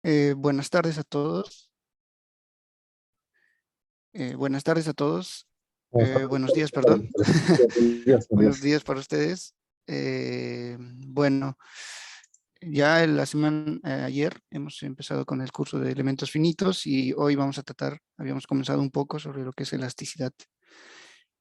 Buenas tardes a todos. Buenas tardes a todos. Buenas tardes. Buenos días, perdón. Buenos días, buenos Buenos días. días para ustedes. Bueno, ya en la semana, ayer hemos empezado con el curso de elementos finitos y hoy vamos a tratar, habíamos comenzado un poco sobre lo que es elasticidad.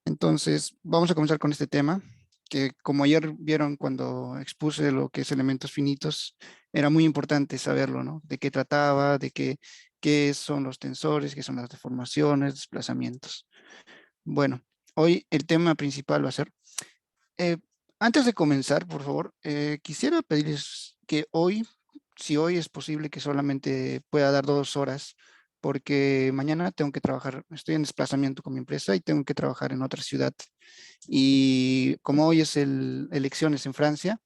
Entonces, vamos a comenzar con este tema, que como ayer vieron cuando expuse lo que es elementos finitos, era muy importante saberlo, ¿no? De qué trataba, qué son los tensores, qué son las deformaciones, desplazamientos. Bueno, hoy el tema principal va a ser, eh, antes de comenzar, por favor, quisiera pedirles que hoy, si hoy es posible que solamente pueda dar 2 horas, porque mañana tengo que trabajar, estoy en desplazamiento con mi empresa y tengo que trabajar en otra ciudad. Y como hoy es elecciones en Francia,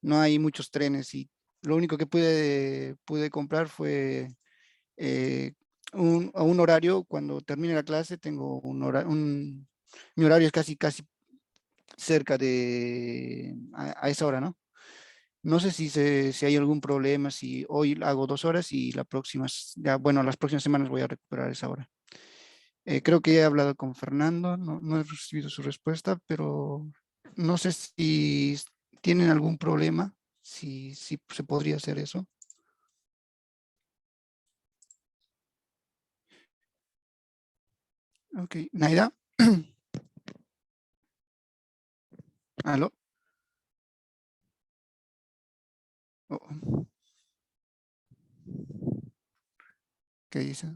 no hay muchos trenes y lo único que pude comprar fue eh, a un horario. Cuando termine la clase tengo mi horario es casi cerca a esa hora, ¿no? No sé si hay algún problema, si hoy hago 2 horas y la próxima, ya, bueno, las próximas semanas voy a recuperar esa hora. Creo que he hablado con Fernando, no he recibido su respuesta, pero no sé si tienen algún problema, si se podría hacer eso. Ok, Naida. ¿Aló? Oh, oh, ¿qué dice?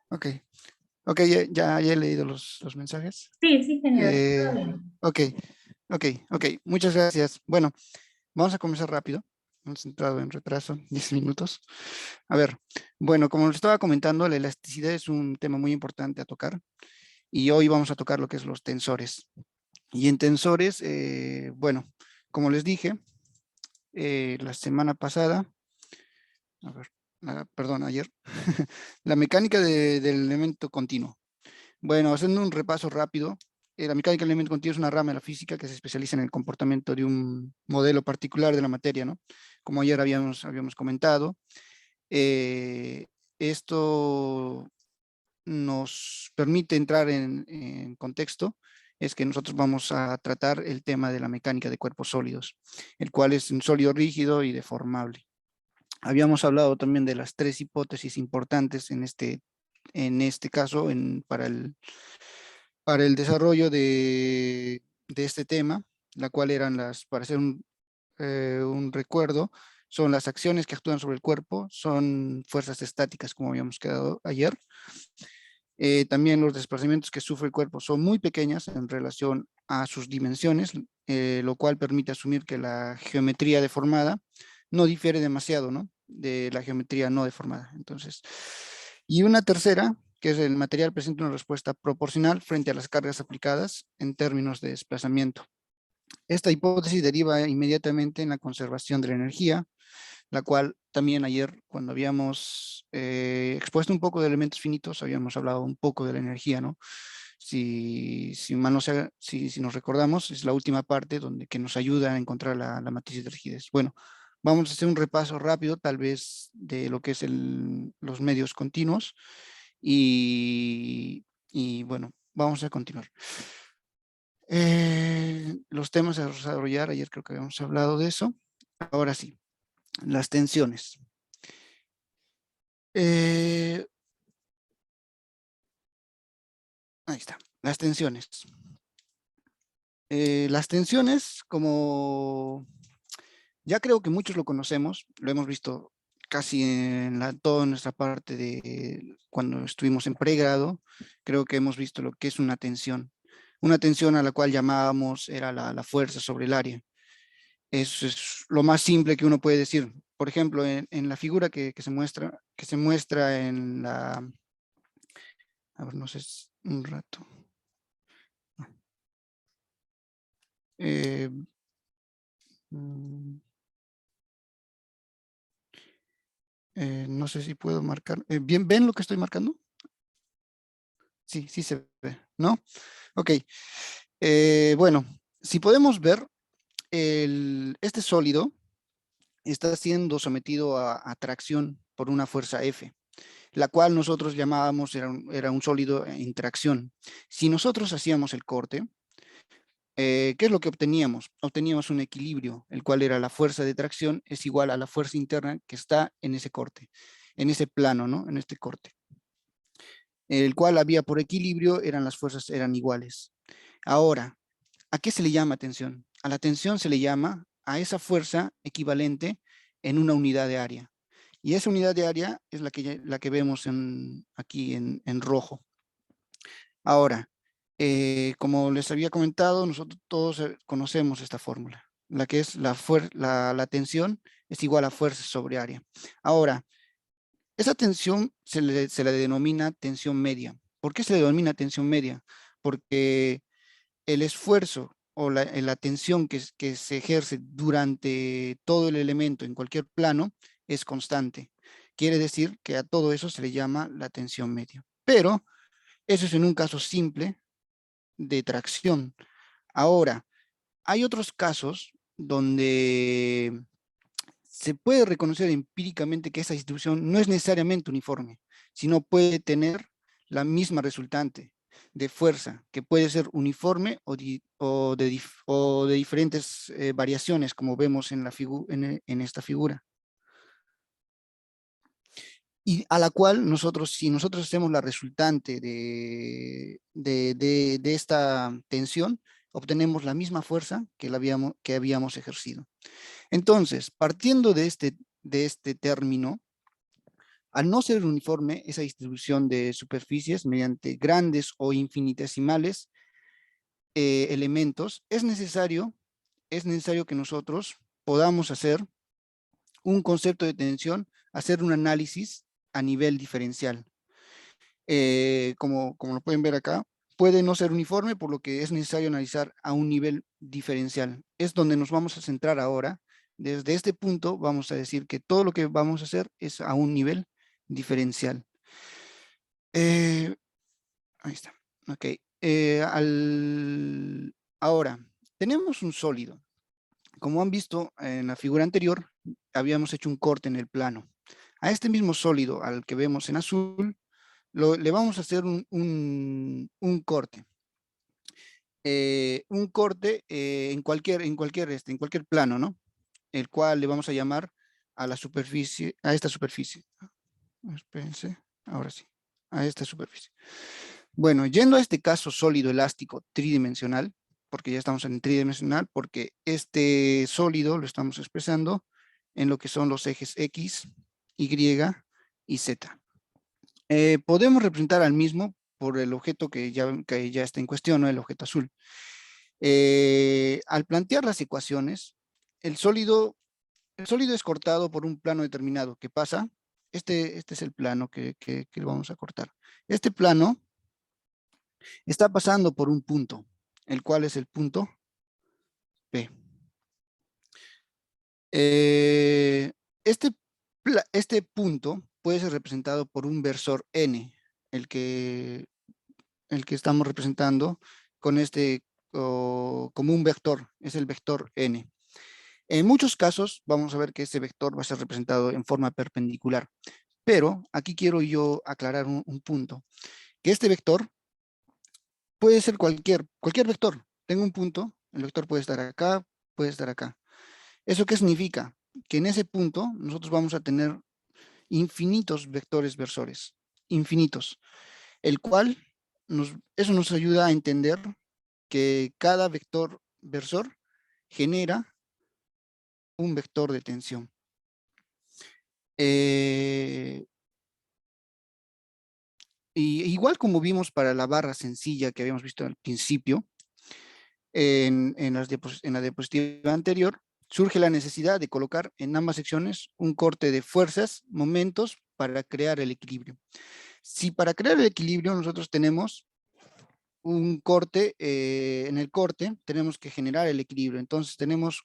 Ok, ok, ya he leído los mensajes. Sí, sí, señor. Eh, Todo bien. ok, ok, muchas gracias. Bueno, vamos a comenzar rápido. Hemos entrado en retraso, 10 minutos. A ver, bueno, como les estaba comentando, la elasticidad es un tema muy importante a tocar y hoy vamos a tocar lo que es los tensores. Y en tensores, bueno, como les dije, la semana pasada, a ver, perdón, ayer, la mecánica del elemento continuo. Bueno, haciendo un repaso rápido, la mecánica del elemento continuo es una rama de la física que se especializa en el comportamiento de un modelo particular de la materia, ¿no? Como ayer habíamos comentado, esto nos permite entrar en contexto, es que nosotros vamos a tratar el tema de la mecánica de cuerpos sólidos, el cual es un sólido rígido y deformable. Habíamos hablado también de las tres hipótesis importantes en este caso para el desarrollo de este tema, la cual eran para hacer un recuerdo, son las acciones que actúan sobre el cuerpo, son fuerzas estáticas, como habíamos quedado ayer. También los desplazamientos que sufre el cuerpo son muy pequeñas en relación a sus dimensiones, lo cual permite asumir que la geometría deformada no difiere demasiado, ¿no? De la geometría no deformada. Entonces, y una tercera, que es el material presenta una respuesta proporcional frente a las cargas aplicadas en términos de desplazamiento. Esta hipótesis deriva inmediatamente en la conservación de la energía, la cual también ayer, cuando habíamos expuesto un poco de elementos finitos, habíamos hablado un poco de la energía, ¿no? Si mal no sea, si nos recordamos, es la última parte que nos ayuda a encontrar la matriz de rigidez. Bueno, vamos a hacer un repaso rápido, tal vez, de lo que es los medios continuos y bueno, vamos a continuar. Los temas a desarrollar, ayer creo que habíamos hablado de eso. Ahora sí, las tensiones. Eh, Ahí está, las tensiones. Las tensiones, como ya creo que muchos lo conocemos, lo hemos visto casi toda nuestra parte de cuando estuvimos en pregrado, creo que hemos visto lo que es una tensión a la cual llamábamos era la fuerza sobre el área. Eso es lo más simple que uno puede decir. Por ejemplo, en la figura que se muestra en a ver, no sé, un rato. Eh, mm, no sé si puedo marcar. ¿Bien ven lo que estoy marcando? Sí, sí se ve, ¿no? Ok. Bueno, si podemos ver este sólido, está siendo sometido a tracción por una fuerza F, la cual nosotros llamábamos, era un sólido en tracción. Si nosotros hacíamos el corte, ¿qué es lo que obteníamos? Obteníamos un equilibrio, el cual era la fuerza de tracción es igual a la fuerza interna que está en ese corte, en ese plano, ¿no? En este corte. El cual había por equilibrio, las fuerzas eran iguales. Ahora, ¿a qué se le llama tensión? A la tensión se le llama a esa fuerza equivalente en una unidad de área. Y esa unidad de área es la que vemos aquí en rojo. Ahora, como les había comentado, nosotros todos conocemos esta fórmula, la que es la tensión es igual a fuerza sobre área. Ahora, esa tensión se la denomina tensión media. ¿Por qué se le denomina tensión media? Porque el esfuerzo o la tensión que se ejerce durante todo el elemento en cualquier plano es constante. Quiere decir que a todo eso se le llama la tensión media. Pero eso es en un caso simple de tracción. Ahora, hay otros casos donde se puede reconocer empíricamente que esa distribución no es necesariamente uniforme, sino puede tener la misma resultante de fuerza, que puede ser uniforme o de diferentes variaciones, como vemos en esta figura. Y a la cual nosotros, si nosotros hacemos la resultante de esta tensión, obtenemos la misma fuerza que habíamos ejercido. Entonces, partiendo de este término, al no ser uniforme esa distribución de superficies mediante grandes o infinitesimales elementos, es necesario que nosotros podamos hacer un concepto de tensión, hacer un análisis a nivel diferencial. Como lo pueden ver acá, puede no ser uniforme, por lo que es necesario analizar a un nivel diferencial. Es donde nos vamos a centrar ahora. Desde este punto vamos a decir que todo lo que vamos a hacer es a un nivel diferencial. Eh, Ahí está. Ok. Ahora, tenemos un sólido. Como han visto en la figura anterior, habíamos hecho un corte en el plano. A este mismo sólido, al que vemos en azul, le vamos a hacer un corte. Un corte en cualquier plano, ¿no? El cual le vamos a llamar a la superficie, a esta superficie. Espérense, ahora sí, a esta superficie. Bueno, yendo a este caso sólido elástico tridimensional, porque ya estamos en tridimensional, porque este sólido lo estamos expresando en lo que son los ejes X, Y y Z. Podemos representar al mismo por el objeto que ya está en cuestión, ¿no? El objeto azul. Al plantear las ecuaciones, el sólido es cortado por un plano determinado. ¿Qué pasa? Este es el plano que lo vamos a cortar. Este plano está pasando por un punto, el cual es el punto P. Eh, este, este punto puede ser representado por un versor N, el que, el que estamos representando con como un vector, es el vector N. En muchos casos vamos a ver que este vector va a ser representado en forma perpendicular, pero aquí quiero yo aclarar un punto, que este vector puede ser cualquier vector. Tengo un punto, el vector puede estar acá, puede estar acá. ¿Eso qué significa? Que en ese punto nosotros vamos a tener infinitos vectores versores, infinitos, el cual eso nos ayuda a entender que cada vector versor genera un vector de tensión. Y igual como vimos para la barra sencilla que habíamos visto al principio, en la diapositiva anterior, surge la necesidad de colocar en ambas secciones un corte de fuerzas, momentos, para crear el equilibrio. Si para crear el equilibrio nosotros tenemos un corte, en el corte tenemos que generar el equilibrio. Entonces tenemos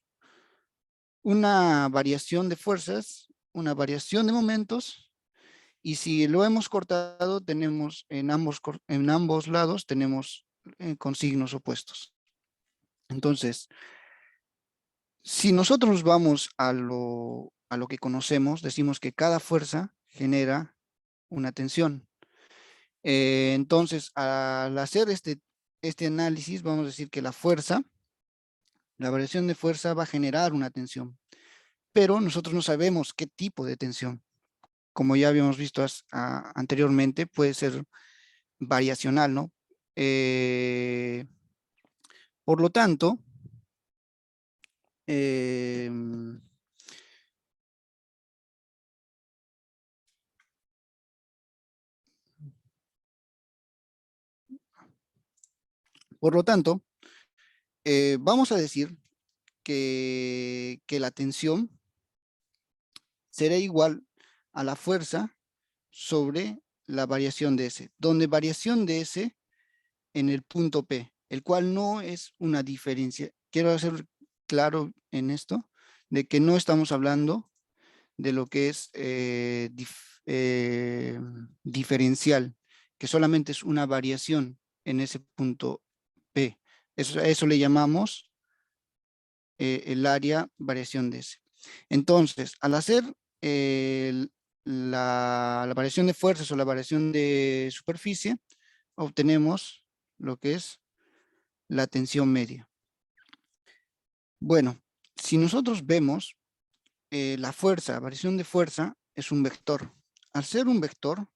una variación de fuerzas, una variación de momentos, y si lo hemos cortado, tenemos en ambos lados, tenemos con signos opuestos. Entonces, si nosotros vamos a lo que conocemos, decimos que cada fuerza genera una tensión. Entonces, al hacer este análisis, vamos a decir que la variación de fuerza va a generar una tensión, pero nosotros no sabemos qué tipo de tensión. Como ya habíamos visto anteriormente, puede ser variacional, ¿no? Eh, por lo tanto, eh, por lo tanto, vamos a decir que la tensión será igual a la fuerza sobre la variación de S, donde variación de S en el punto P, el cual no es una diferencia. Quiero hacer claro en esto, de que no estamos hablando de lo que es diferencial, que solamente es una variación en ese punto P. Eso le llamamos el área variación de S. Entonces, al hacer la variación de fuerzas o la variación de superficie, obtenemos lo que es la tensión media. Bueno, si nosotros vemos la fuerza, variación de fuerza es un vector. Al ser un vector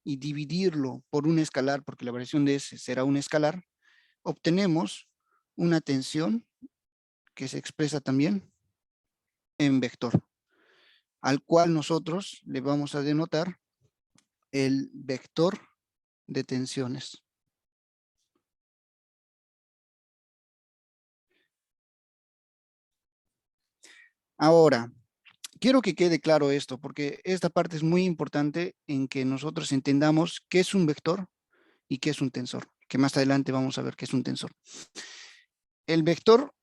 y dividirlo por un escalar, porque la variación de S será un escalar, obtenemos una tensión que se expresa también en vector, al cual nosotros le vamos a denotar el vector de tensiones. Ahora, quiero que quede claro esto, porque esta parte es muy importante en que nosotros entendamos qué es un vector y qué es un tensor, que más adelante vamos a ver qué es un tensor. El vector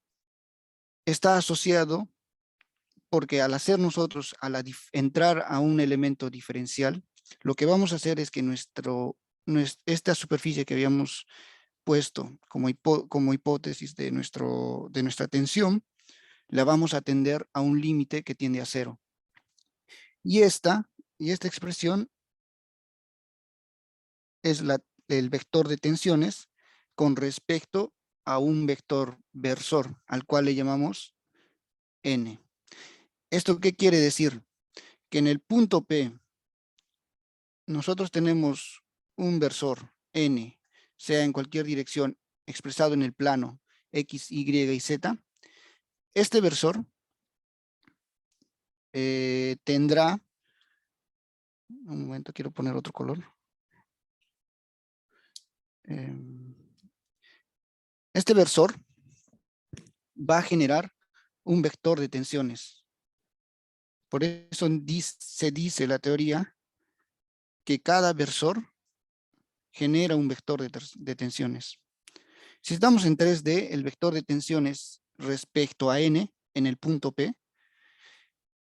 está asociado porque al hacer nosotros, entrar a un elemento diferencial, lo que vamos a hacer es que esta superficie que habíamos puesto como hipótesis de nuestra tensión, la vamos a tender a un límite que tiende a cero. Y esta expresión es el vector de tensiones con respecto a un vector versor, al cual le llamamos n. ¿Esto qué quiere decir? Que en el punto P nosotros tenemos un versor n, sea en cualquier dirección, expresado en el plano x, y y z. Este versor tendrá, un momento, quiero poner otro color. Este versor va a generar un vector de tensiones. Por eso se dice la teoría que cada versor genera un vector de tensiones. Si estamos en 3D, el vector de tensiones respecto a n en el punto P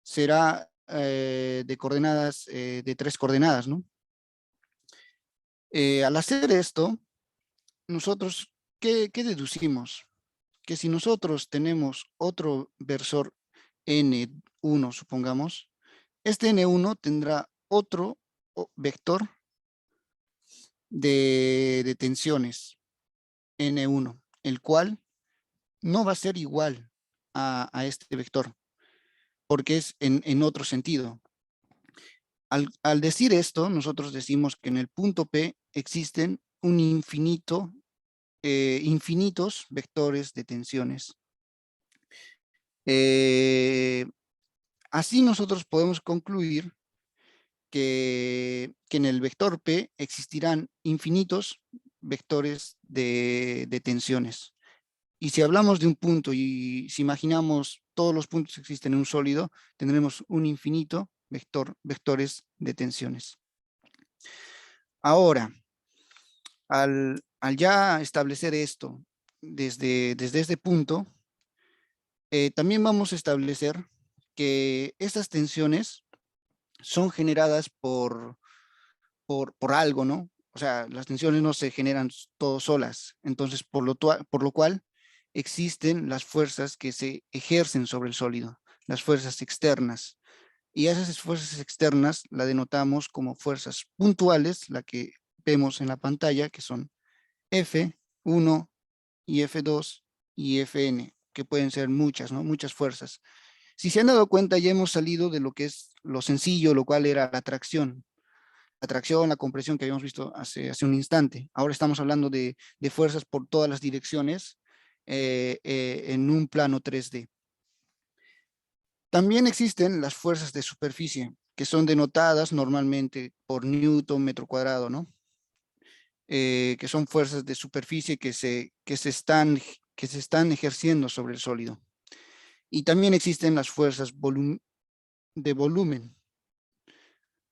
será de coordenadas, de 3 coordenadas, ¿no? Al hacer esto, nosotros, ¿qué deducimos? Que si nosotros tenemos otro versor N1, supongamos, este N1 tendrá otro vector de tensiones N1, el cual no va a ser igual a este vector, porque es en otro sentido. Al decir esto, nosotros decimos que en el punto P existen infinitos vectores de tensiones. Así nosotros podemos concluir que en el vector P existirán infinitos vectores de tensiones. Y si hablamos de un punto y si imaginamos todos los puntos que existen en un sólido, tendremos un infinito vectores de tensiones. Ahora, al ya establecer esto desde este punto, también vamos a establecer que estas tensiones son generadas por algo, ¿no? O sea, las tensiones no se generan todas solas. Entonces, por lo cual, existen las fuerzas que se ejercen sobre el sólido, las fuerzas externas. Y esas fuerzas externas la denotamos como fuerzas puntuales, la que vemos en la pantalla, que son F1 y F2 y Fn, que pueden ser muchas, ¿no? Muchas fuerzas. Si se han dado cuenta, ya hemos salido de lo que es lo sencillo, lo cual era la tracción. La tracción, la compresión que habíamos visto hace un instante. Ahora estamos hablando de fuerzas por todas las direcciones en un plano 3D. También existen las fuerzas de superficie, que son denotadas normalmente por Newton metro cuadrado, ¿no? Que son fuerzas de superficie que se están ejerciendo sobre el sólido. Y también existen las fuerzas de volumen.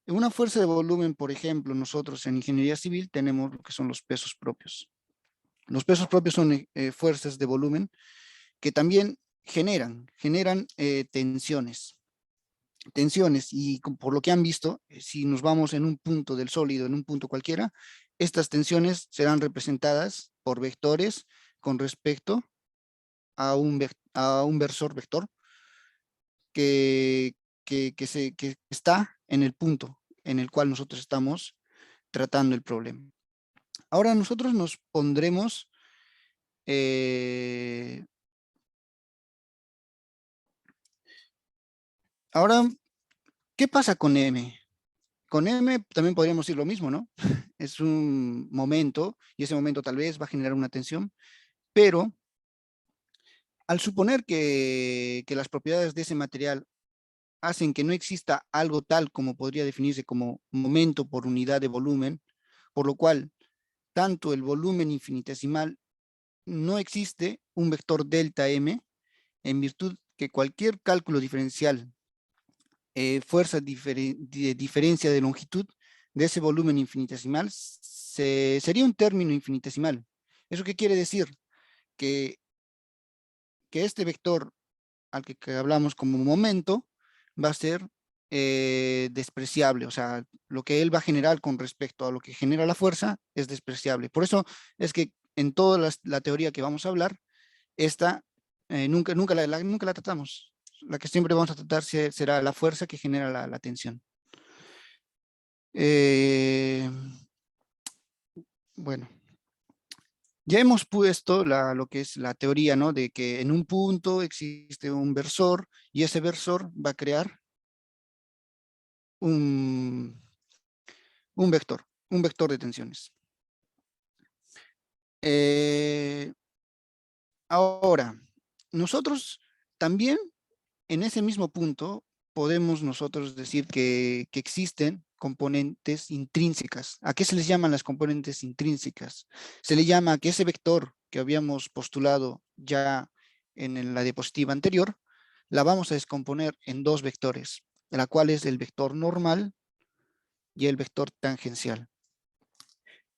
En una fuerza de volumen, por ejemplo, nosotros en ingeniería civil tenemos lo que son los pesos propios. Los pesos propios son fuerzas de volumen que también generan tensiones. Y por lo que han visto, si nos vamos en un punto del sólido, en un punto cualquiera, estas tensiones serán representadas por vectores con respecto a un versor vector que, que está en el punto en el cual nosotros estamos tratando el problema. Ahora nosotros nos pondremos ahora, ¿qué pasa con M? Con M también podríamos decir lo mismo, ¿no? Es un momento y ese momento tal vez va a generar una tensión, pero al suponer que las propiedades de ese material hacen que no exista algo tal como podría definirse como momento por unidad de volumen, por lo cual tanto el volumen infinitesimal no existe un vector delta M en virtud que cualquier cálculo diferencial, fuerza de diferencia de longitud de ese volumen infinitesimal sería un término infinitesimal. ¿Eso qué quiere decir? Que, que este vector al que hablamos como momento va a ser despreciable, o sea, lo que él va a generar con respecto a lo que genera la fuerza es despreciable. Por eso es que en toda la teoría que vamos a hablar, esta nunca la tratamos. La que siempre vamos a tratar será la fuerza que genera la tensión. Bueno, ya hemos puesto lo que es la teoría, ¿no? De que en un punto existe un versor y ese versor va a crear un, un vector de tensiones. Ahora, nosotros también en ese mismo punto podemos nosotros decir que existen componentes intrínsecas. ¿A qué se les llaman las componentes intrínsecas? Se le llama que ese vector que habíamos postulado ya en la diapositiva anterior, la vamos a descomponer en dos vectores, la cual es el vector normal y el vector tangencial.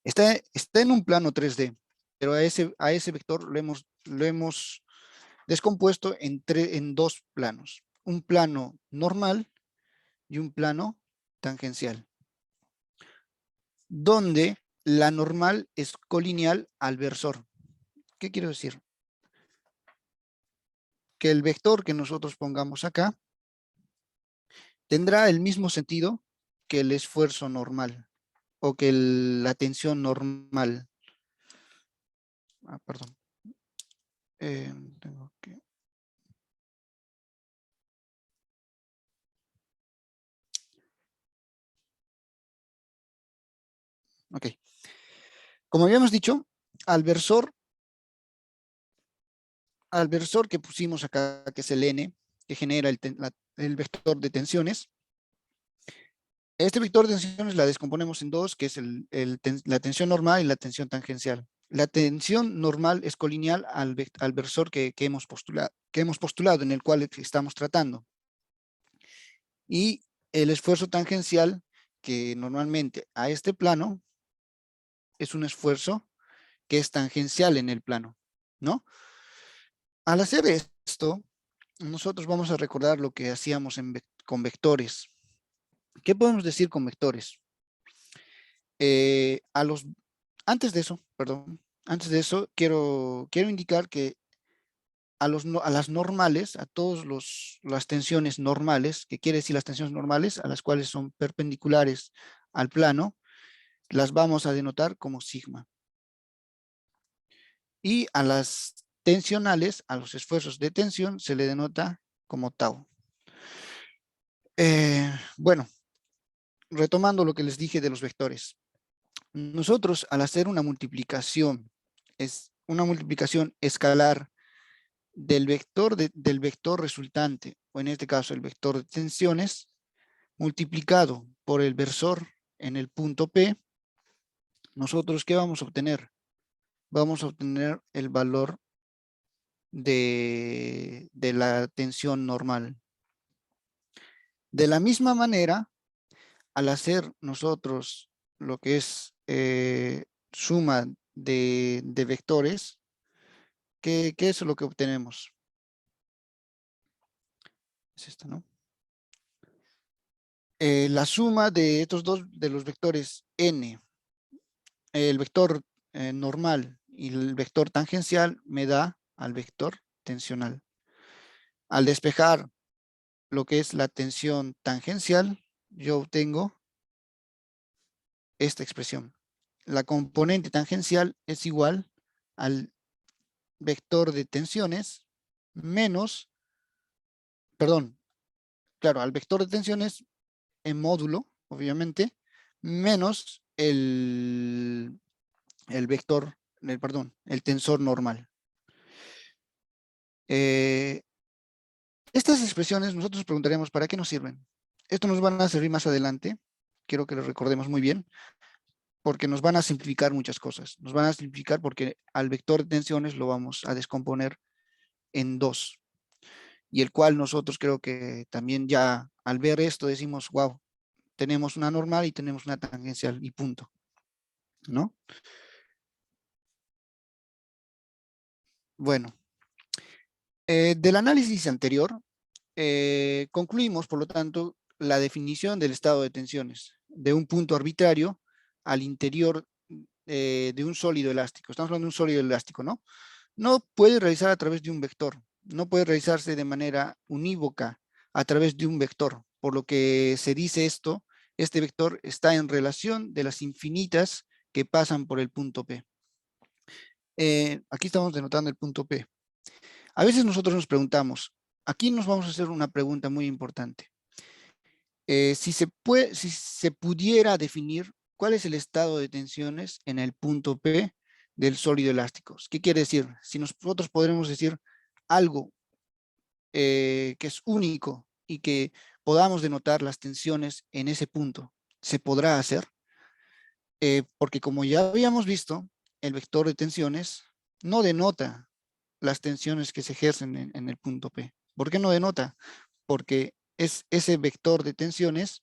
Está en un plano 3D, pero a ese vector lo hemos descompuesto en dos planos. Un plano normal y un plano tangencial, donde la normal es colineal al versor. ¿Qué quiero decir? Que el vector que nosotros pongamos acá tendrá el mismo sentido que el esfuerzo normal o que la tensión normal. Perdón. Tengo que... Ok. Como habíamos dicho, al versor que pusimos acá, que es el N, que genera el vector de tensiones, este vector de tensiones la descomponemos en dos, que es la tensión normal y la tensión tangencial. La tensión normal es colineal al versor que hemos postulado, en el cual estamos tratando. Y el esfuerzo tangencial, que normalmente a este plano, es un esfuerzo que es tangencial en el plano, ¿no? Al hacer esto, nosotros vamos a recordar lo que hacíamos con vectores. ¿Qué podemos decir con vectores? Eh, a los, antes de eso, quiero indicar que a las normales, a todas las tensiones normales, que quiere decir las tensiones normales, a las cuales son perpendiculares al plano, las vamos a denotar como sigma. Y a las tensionales, a los esfuerzos de tensión, se le denota como tau. Bueno, retomando lo que les dije de los vectores. Nosotros, al hacer una multiplicación, es una multiplicación escalar del vector resultante, o en este caso el vector de tensiones, multiplicado por el versor en el punto P, nosotros, ¿qué vamos a obtener? Vamos a obtener el valor de la tensión normal. De la misma manera, al hacer nosotros lo que es suma de vectores, ¿qué es lo que obtenemos? Es esta, ¿no? La suma de estos dos, de los vectores n, el vector normal y el vector tangencial, me da al vector tensional. Al despejar lo que es la tensión tangencial, yo obtengo esta expresión. La componente tangencial es igual al vector de tensiones menos, perdón, claro, al vector de tensiones en módulo, obviamente, menos el vector, perdón, el tensor normal. Estas expresiones nosotros preguntaremos ¿para qué nos sirven? Esto nos van a servir más adelante, quiero que lo recordemos muy bien, porque nos van a simplificar muchas cosas. Nos van a simplificar porque al vector de tensiones lo vamos a descomponer en dos, y el cual nosotros creo que también ya al ver esto decimos, wow, tenemos una normal y tenemos una tangencial y punto, ¿no? Bueno, del análisis anterior, concluimos, por lo tanto, la definición del estado de tensiones de un punto arbitrario al interior de un sólido elástico. Estamos hablando de un sólido elástico, ¿no? No puede realizar a través de un vector, no puede realizarse de manera unívoca a través de un vector, por lo que se dice esto, este vector está en relación de las infinitas que pasan por el punto P. Aquí estamos denotando el punto P. A veces nosotros nos preguntamos, aquí nos vamos a hacer una pregunta muy importante. Si se pudiera definir cuál es el estado de tensiones en el punto P del sólido elástico. ¿Qué quiere decir? Si nosotros podremos decir algo que es único y que podamos denotar las tensiones en ese punto, ¿se podrá hacer? Porque como ya habíamos visto, el vector de tensiones no denota las tensiones que se ejercen en el punto P. ¿Por qué no denota? Porque ese vector de tensiones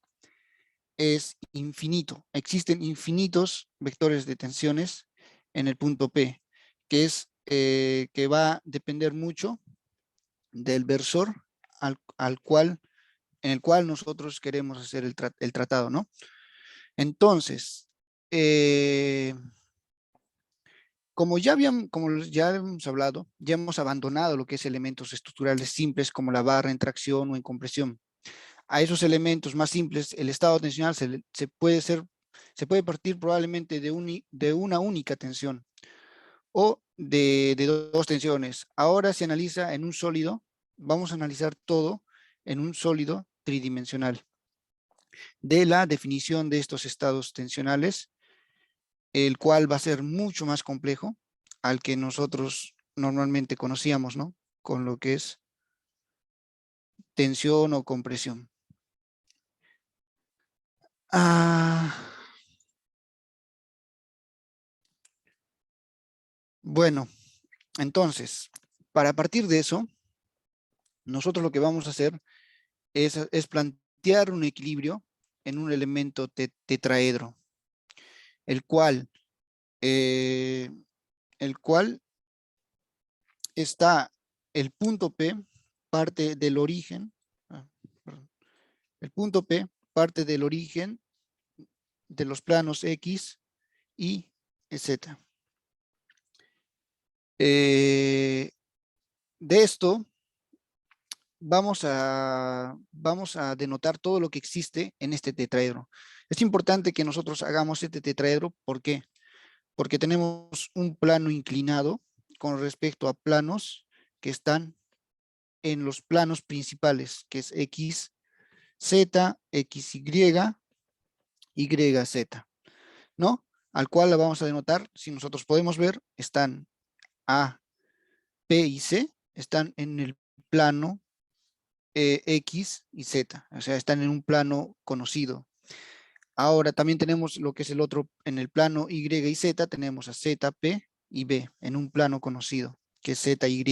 es infinito. Existen infinitos vectores de tensiones en el punto P, que que va a depender mucho del versor en el cual nosotros queremos hacer el tratado, ¿no? Entonces, como ya hemos hablado, ya hemos abandonado lo que es elementos estructurales simples como la barra en tracción o en compresión. A esos elementos más simples, el estado tensional se puede partir probablemente de una única tensión o de dos tensiones. Ahora se analiza en un sólido, vamos a analizar todo en un sólido tridimensional. De la definición de estos estados tensionales, el cual va a ser mucho más complejo al que nosotros normalmente conocíamos, ¿no? Con lo que es tensión o compresión. Bueno, entonces, para partir de eso, nosotros lo que vamos a hacer es plantear un equilibrio en un elemento tetraedro, el cual, eh, el cual está el punto P, parte del origen, el punto P parte del origen de los planos X y Z. de esto vamos a denotar todo lo que existe en este tetraedro. Es importante que nosotros hagamos este tetraedro. ¿Por qué? Porque tenemos un plano inclinado con respecto a planos que están en los planos principales, que es X, Z, X, Y, Z, ¿no? Al cual la vamos a denotar, si nosotros podemos ver, están A, P y C, están en el plano X y Z, o sea, están en un plano conocido. Ahora también tenemos lo que es el otro, en el plano Y y Z, tenemos a Z, P y B, en un plano conocido, que es Z, Y.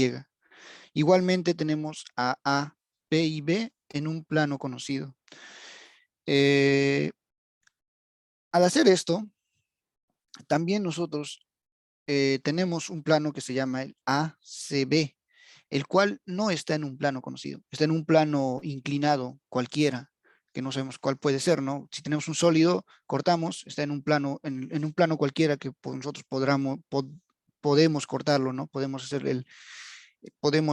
Igualmente tenemos a, P y B en un plano conocido. Al hacer esto, también nosotros tenemos un plano que se llama el ACB, el cual no está en un plano conocido, está en un plano inclinado cualquiera, que no sabemos cuál puede ser, ¿no? Si tenemos un sólido, cortamos, está en un plano, en un plano cualquiera que nosotros podemos cortarlo, ¿no? Podemos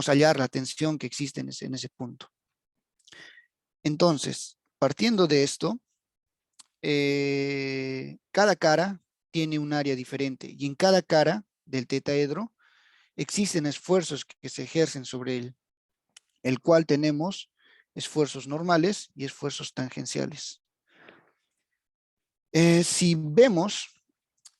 hallar la tensión que existe en ese punto. Entonces, partiendo de esto, cada cara tiene un área diferente y en cada cara del tetaedro existen esfuerzos que se ejercen sobre él, el cual tenemos esfuerzos normales y esfuerzos tangenciales. Si vemos,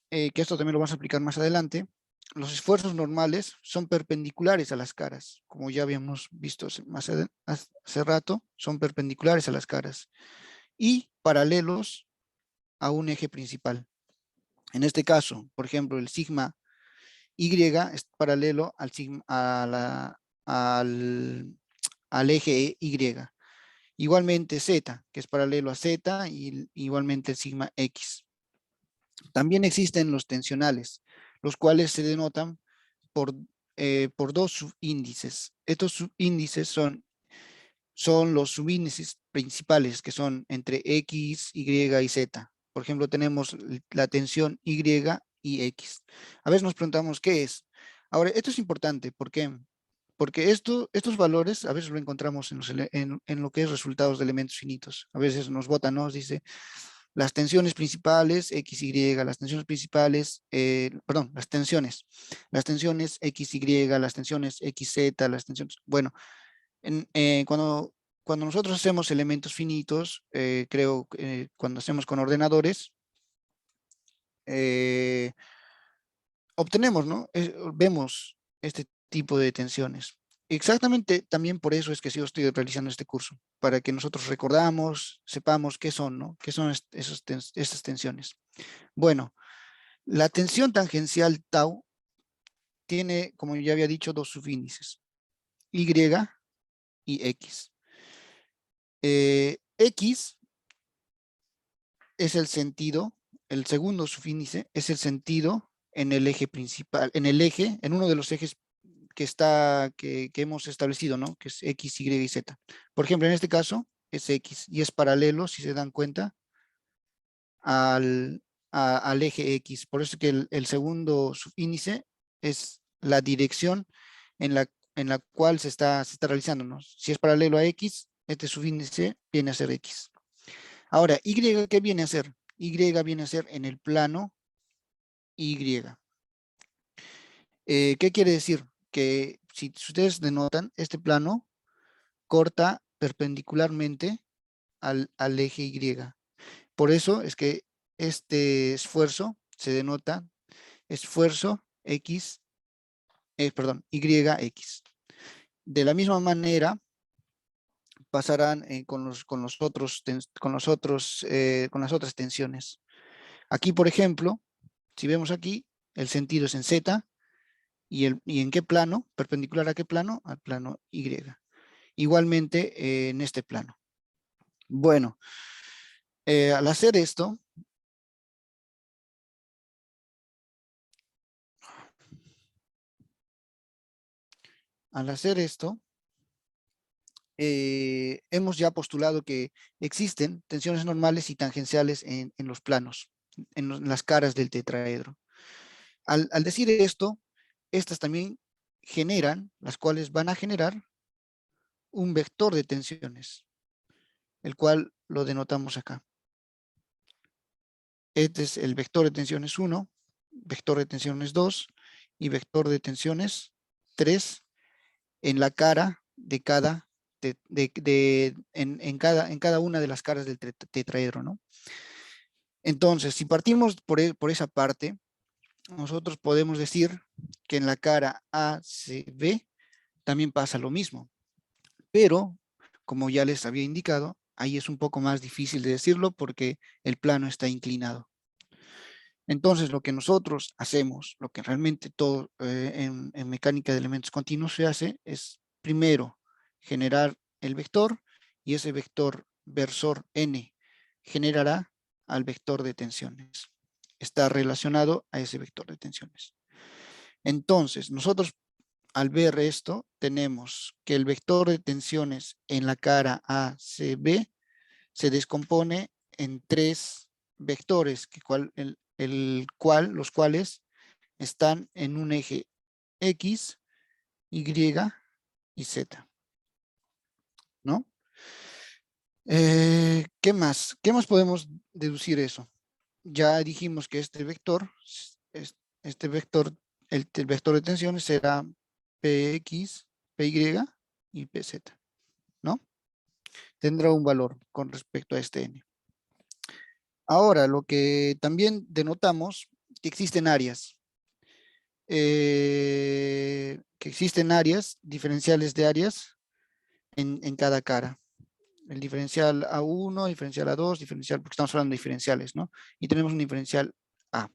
que esto también lo vamos a aplicar más adelante, los esfuerzos normales son perpendiculares a las caras, como ya habíamos visto hace rato, son perpendiculares a las caras y paralelos a un eje principal. En este caso, por ejemplo, el sigma Y es paralelo al, al eje Y. Igualmente Z, que es paralelo a Z, y igualmente el sigma X. También existen los tensionales, los cuales se denotan por dos subíndices. Estos subíndices son los subíndices principales, que son entre X, Y y Z. Por ejemplo, tenemos la tensión Y y X. A veces nos preguntamos qué es. Ahora, esto es importante. ¿Por qué? Porque estos valores a veces lo encontramos en lo que es resultados de elementos finitos. A veces nos botan, nos dice las tensiones principales X, Y, las tensiones principales, perdón, las tensiones X, Y, las tensiones X, Z, las tensiones, bueno, cuando nosotros hacemos elementos finitos, creo que cuando hacemos con ordenadores, obtenemos, ¿no? Vemos este tipo de tensiones. Exactamente también por eso es que yo estoy realizando este curso, para que nosotros recordamos, sepamos qué son, ¿no? ¿Qué son estas tensiones? Bueno, la tensión tangencial tau tiene, como ya había dicho, dos subíndices, Y y X. X es el sentido, el segundo subíndice es el sentido en el eje principal, en uno de los ejes que hemos establecido, ¿no? Que es X, Y y Z. Por ejemplo, en este caso es X y es paralelo, si se dan cuenta, al eje X. Por eso que el segundo subíndice es la dirección en la cual se está realizando, ¿no? Si es paralelo a X, este subíndice viene a ser X. Ahora, Y, ¿qué viene a ser? Y viene a ser en el plano Y. ¿Qué quiere decir? Que si ustedes denotan, este plano corta perpendicularmente al eje Y. Por eso es que este esfuerzo se denota esfuerzo X, perdón, YX. De la misma manera pasarán con las otras tensiones. Aquí, por ejemplo, si vemos aquí, el sentido es en Z, ¿y en qué plano? ¿Perpendicular a qué plano? Al plano Y. Igualmente en este plano. Bueno, al hacer esto, hemos ya postulado que existen tensiones normales y tangenciales en los planos, en las caras del tetraedro. Al decir esto, estas también las cuales van a generar un vector de tensiones, el cual lo denotamos acá. Este es el vector de tensiones 1, vector de tensiones 2 y vector de tensiones 3 en la cara de cada, en cada una de las caras del tetraedro, ¿no? Entonces, si partimos por esa parte, nosotros podemos decir que en la cara ACB también pasa lo mismo. Pero, como ya les había indicado, ahí es un poco más difícil de decirlo porque el plano está inclinado. Entonces, lo que nosotros hacemos, lo que realmente todo en mecánica de elementos continuos se hace, es primero generar el vector y ese vector versor n generará al vector de tensiones. Está relacionado a ese vector de tensiones. Entonces, nosotros al ver esto, tenemos que el vector de tensiones en la cara ACB se descompone en tres vectores, los cuales están en un eje X, Y y Z, ¿no? ¿Qué más? ¿Qué más podemos deducir eso? Ya dijimos que este vector, el vector de tensiones será Px, Py y Pz, ¿no? Tendrá un valor con respecto a este n. Ahora, lo que también denotamos, que existen áreas. Que existen áreas, diferenciales de áreas en cada cara. El diferencial A1, diferencial A2, diferencial, porque estamos hablando de diferenciales, ¿no? Y tenemos un diferencial A.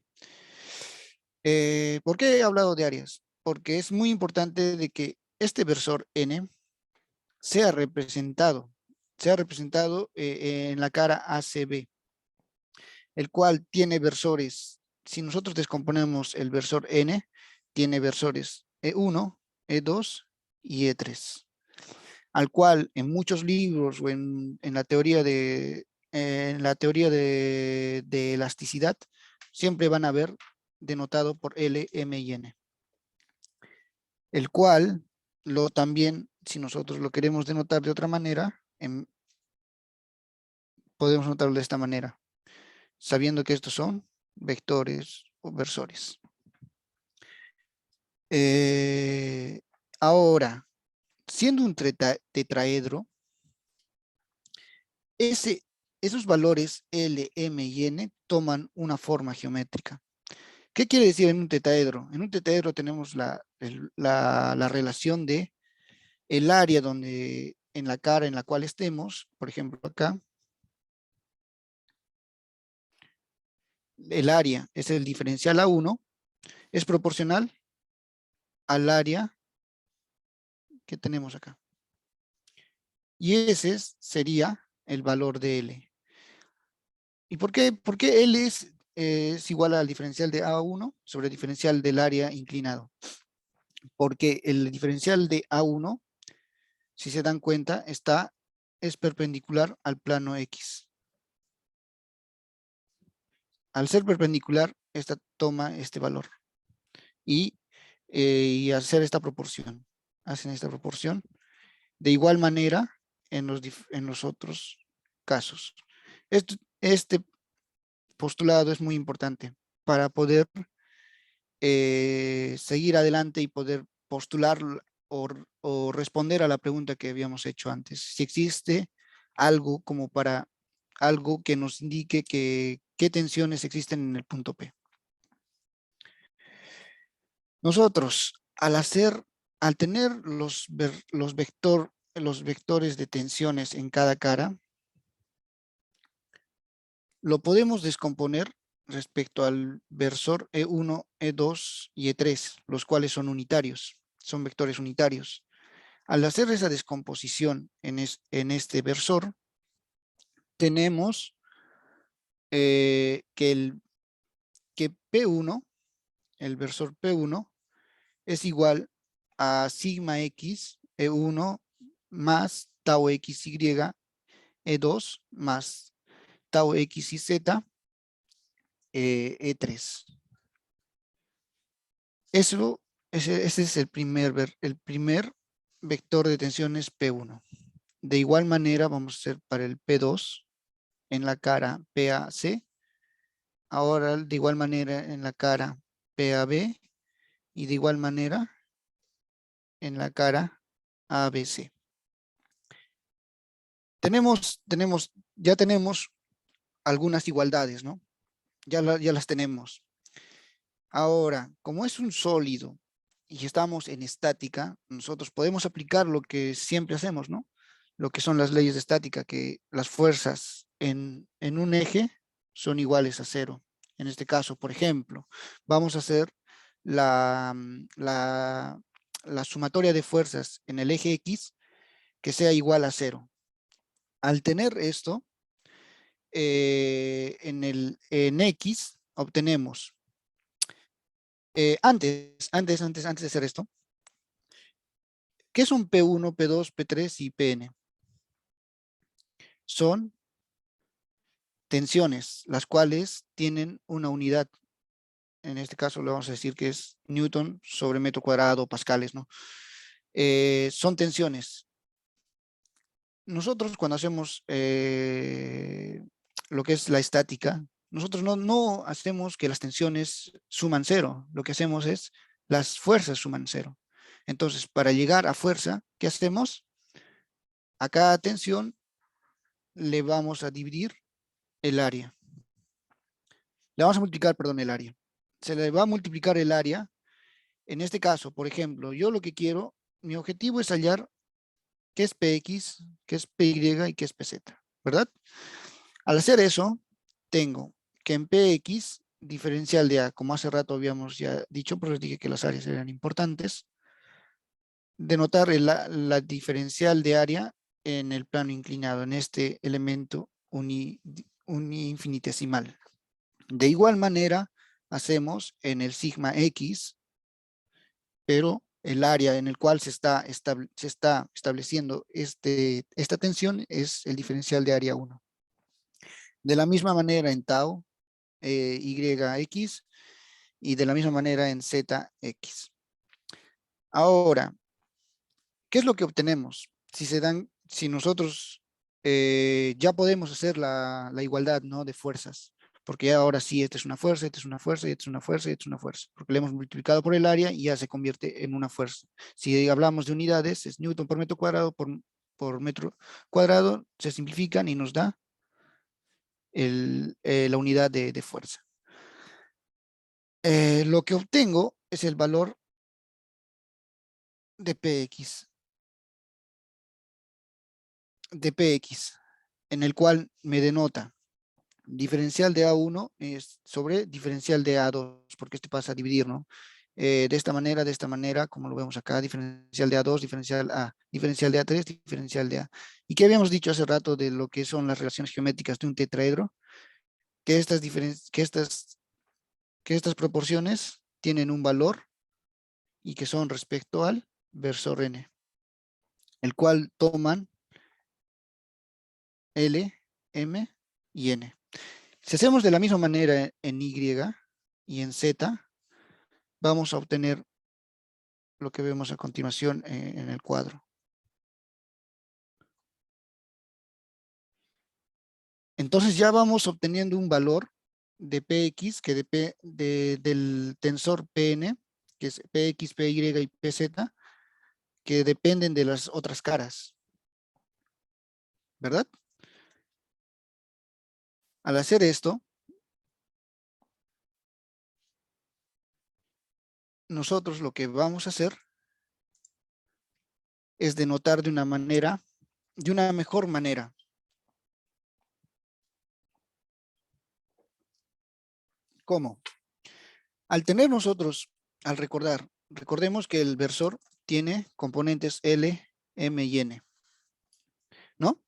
¿Por qué he hablado de áreas? Porque es muy importante de que este versor n sea representado en la cara ACB, el cual tiene versores. Si nosotros descomponemos el versor n, tiene versores E1, E2 y E3, al cual en muchos libros o en la teoría de elasticidad siempre van a ver denotado por L, M y N, el cual también, si nosotros lo queremos denotar de otra manera, podemos notarlo de esta manera, sabiendo que estos son vectores o versores. Ahora, siendo un tetraedro, esos valores L, M y N toman una forma geométrica. ¿Qué quiere decir en un tetraedro? En un tetraedro tenemos la relación de el área en la cara en la cual estemos, por ejemplo acá, el área es el diferencial A1, es proporcional al área que tenemos acá. Y ese sería el valor de L. ¿Y por qué L es igual al diferencial de A1 sobre el diferencial del área inclinado? Porque el diferencial de A1, si se dan cuenta, es perpendicular al plano X. Al ser perpendicular, esta toma este valor. Y hacer esta proporción. Hacen esta proporción. De igual manera, en los otros casos. Este postulado es muy importante para poder seguir adelante y poder postular o responder a la pregunta que habíamos hecho antes. Si existe algo algo que nos indique qué tensiones existen en el punto P. Nosotros, al tener los vectores de tensiones en cada cara, lo podemos descomponer respecto al versor E1, E2 y E3, los cuales son unitarios, son vectores unitarios. Al hacer esa descomposición en este versor, tenemos que P1, el versor P1, es igual a sigma X E1 más tau XY E2 más tau X y Z E3. Eso ese es el primer vector de tensión es P1. De igual manera vamos a hacer para el P2 en la cara PAC. Ahora de igual manera en la cara PAB y de igual manera en la cara ABC. Ya tenemos algunas igualdades, ¿no? Ya las tenemos. Ahora, como es un sólido y estamos en estática, nosotros podemos aplicar lo que siempre hacemos, ¿no? Lo que son las leyes de estática, que las fuerzas en un eje son iguales a cero. En este caso, por ejemplo, vamos a hacer la sumatoria de fuerzas en el eje X que sea igual a cero. Al tener esto, en X obtenemos, antes de hacer esto, ¿qué son P1, P2, P3 y Pn? Son tensiones, las cuales tienen una unidad. En este caso le vamos a decir que es Newton sobre metro cuadrado, pascales, ¿no? Son tensiones. Nosotros cuando hacemos lo que es la estática, nosotros no hacemos que las tensiones suman cero. Lo que hacemos es las fuerzas suman cero. Entonces, para llegar a fuerza, ¿qué hacemos? A cada tensión le vamos a dividir el área. Le vamos a multiplicar, perdón, el área. Se le va a multiplicar el área. En este caso, por ejemplo, yo lo que quiero, mi objetivo es hallar qué es Px, qué es Py y qué es Pz, ¿verdad? Al hacer eso, tengo que en Px, diferencial de A, como hace rato habíamos ya dicho, por eso dije que las áreas eran importantes, denotar la diferencial de área en el plano inclinado, en este elemento uninfinitesimal. De igual manera, hacemos en el sigma X, pero el área en el cual se está estableciendo esta tensión es el diferencial de área 1. De la misma manera en tau, YX, y de la misma manera en ZX. Ahora, ¿qué es lo que obtenemos? Si nosotros ya podemos hacer la igualdad, ¿no?, de fuerzas, porque ahora sí, esta es una fuerza, esta es una fuerza, y esta es una fuerza, y esta es una fuerza, porque le hemos multiplicado por el área y ya se convierte en una fuerza. Si hablamos de unidades, es Newton por metro cuadrado por metro cuadrado, se simplifican y nos da la unidad de fuerza. Lo que obtengo es el valor de Px, en el cual me denota diferencial de A1 es sobre diferencial de A2, porque este pasa a dividir, ¿no? De esta manera, como lo vemos acá, diferencial de A2, diferencial A, diferencial de A3, diferencial de A. ¿Y qué habíamos dicho hace rato de lo que son las relaciones geométricas de un tetraedro? Que estas proporciones tienen un valor y que son respecto al versor n, el cual toman L, M y N. Si hacemos de la misma manera en Y y en Z, vamos a obtener lo que vemos a continuación en el cuadro. Entonces ya vamos obteniendo un valor de Px, que del tensor Pn, que es Px, Py y Pz, que dependen de las otras caras, ¿verdad? Al hacer esto, nosotros lo que vamos a hacer es denotar de una mejor manera. ¿Cómo? Al recordemos que el versor tiene componentes L, M y N, ¿no?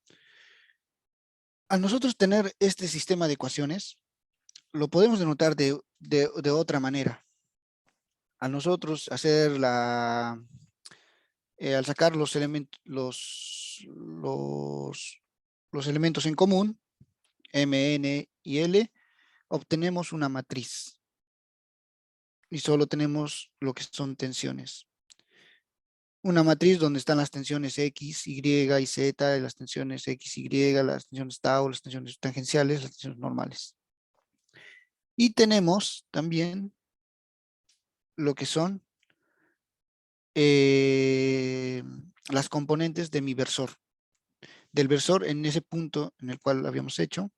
Al nosotros tener este sistema de ecuaciones, lo podemos denotar de otra manera. Al nosotros hacer al sacar los elementos en común, M, N y L, obtenemos una matriz. y solo tenemos lo que son tensiones. Una matriz donde están las tensiones X, Y y Z, las tensiones X, Y, las tensiones tau, las tensiones tangenciales, las tensiones normales. Y tenemos también lo que son las componentes de mi versor. Del versor en ese punto en el cual habíamos hecho,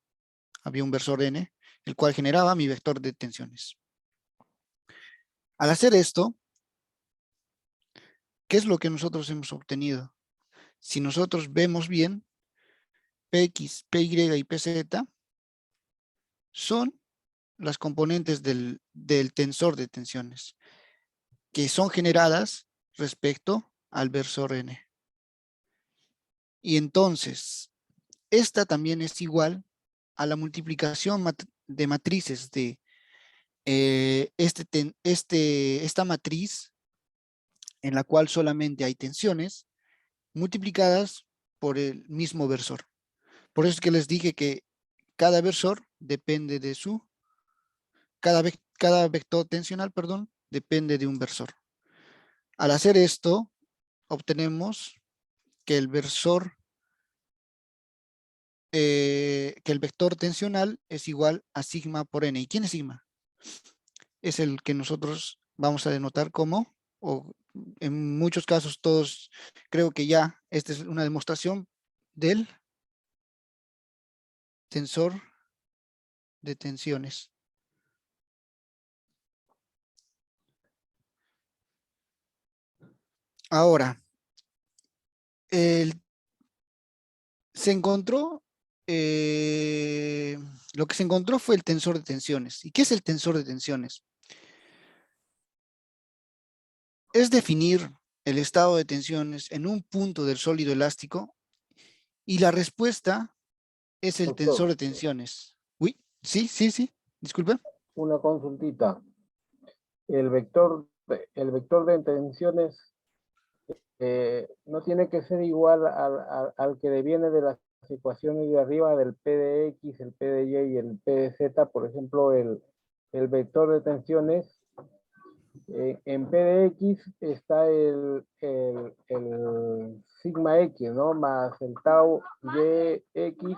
había un versor N, el cual generaba mi vector de tensiones. Al hacer esto, ¿qué es lo que nosotros hemos obtenido? Si nosotros vemos bien, Px, Py y Pz son las componentes del tensor de tensiones que son generadas respecto al versor N. Y entonces, esta también es igual a la multiplicación de matrices de esta matriz en la cual solamente hay tensiones multiplicadas por el mismo versor. Por eso es que les dije que cada versor depende de cada vector tensional, perdón, depende de un versor. Al hacer esto, obtenemos que el versor, que el vector tensional es igual a sigma por n. ¿Y quién es sigma? Es el que nosotros vamos a denotar como, o en muchos casos todos, creo que ya esta es una demostración del tensor de tensiones. Ahora, se encontró, lo que se encontró fue el tensor de tensiones. ¿Y qué es el tensor de tensiones? Es definir el estado de tensiones en un punto del sólido elástico y la respuesta es el tensor Doctor, de tensiones. Uy, sí, disculpe. una consultita. El vector de tensiones no tiene que ser igual al que deviene de las ecuaciones de arriba del P de X, el P de Y y el P de Z. Por ejemplo, el vector de tensiones en P de X está el sigma X, ¿no? Más el tau YX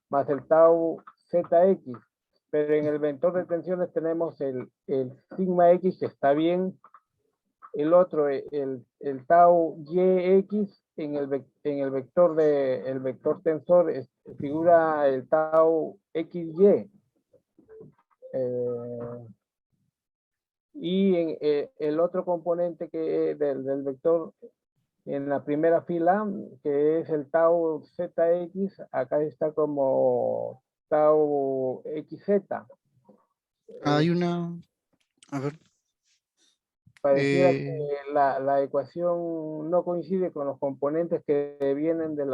más el tau ZX. Pero en el vector de tensiones tenemos el sigma X que está bien, el otro, el tau YX el vector tensor figura el tau XY. Y en, el otro componente del vector en la primera fila, que es el tau ZX, acá está como tau XZ. Hay una, a ver, Pareciera que eh, la ecuación no coincide con los componentes que vienen de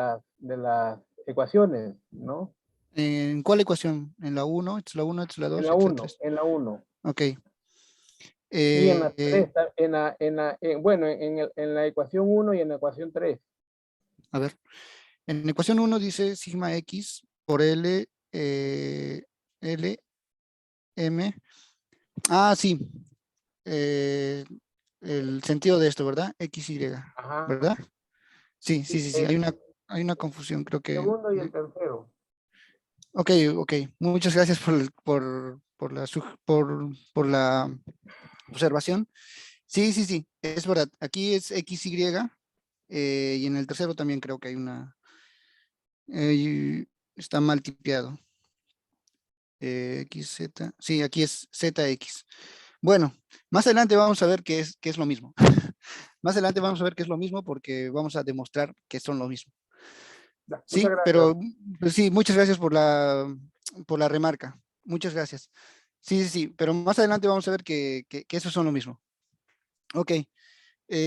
las ecuaciones, ¿no? ¿en cuál ecuación? ¿En la 1? ¿Es la 1, es la En 2, la es la 1, 3? en la 1. Ok. Y en la Eh, 3, bueno, en la ecuación 1 y en la ecuación 3. a ver, en ecuación 1 dice sigma X por L, L, M. Ah, sí. eh, el sentido de esto, ¿verdad? XY, Ajá. ¿verdad? Sí, sí, Sí, sí, sí. el Hay una confusión, creo que. segundo y el tercero. Ok, ok. Muchas gracias por la observación. Sí, sí, sí, es verdad. Aquí es XY y en el tercero también creo que hay una. Está mal tipeado. XZ. Sí, aquí es ZX. Bueno, más adelante vamos a ver qué es lo mismo. Más adelante vamos a ver qué es lo mismo porque vamos a demostrar que son lo mismo. Ya, muchas Sí, gracias. pero pues sí, muchas gracias por la remarca. Muchas gracias. Sí, sí, sí, pero más adelante vamos a ver que esos son lo mismo. Ok,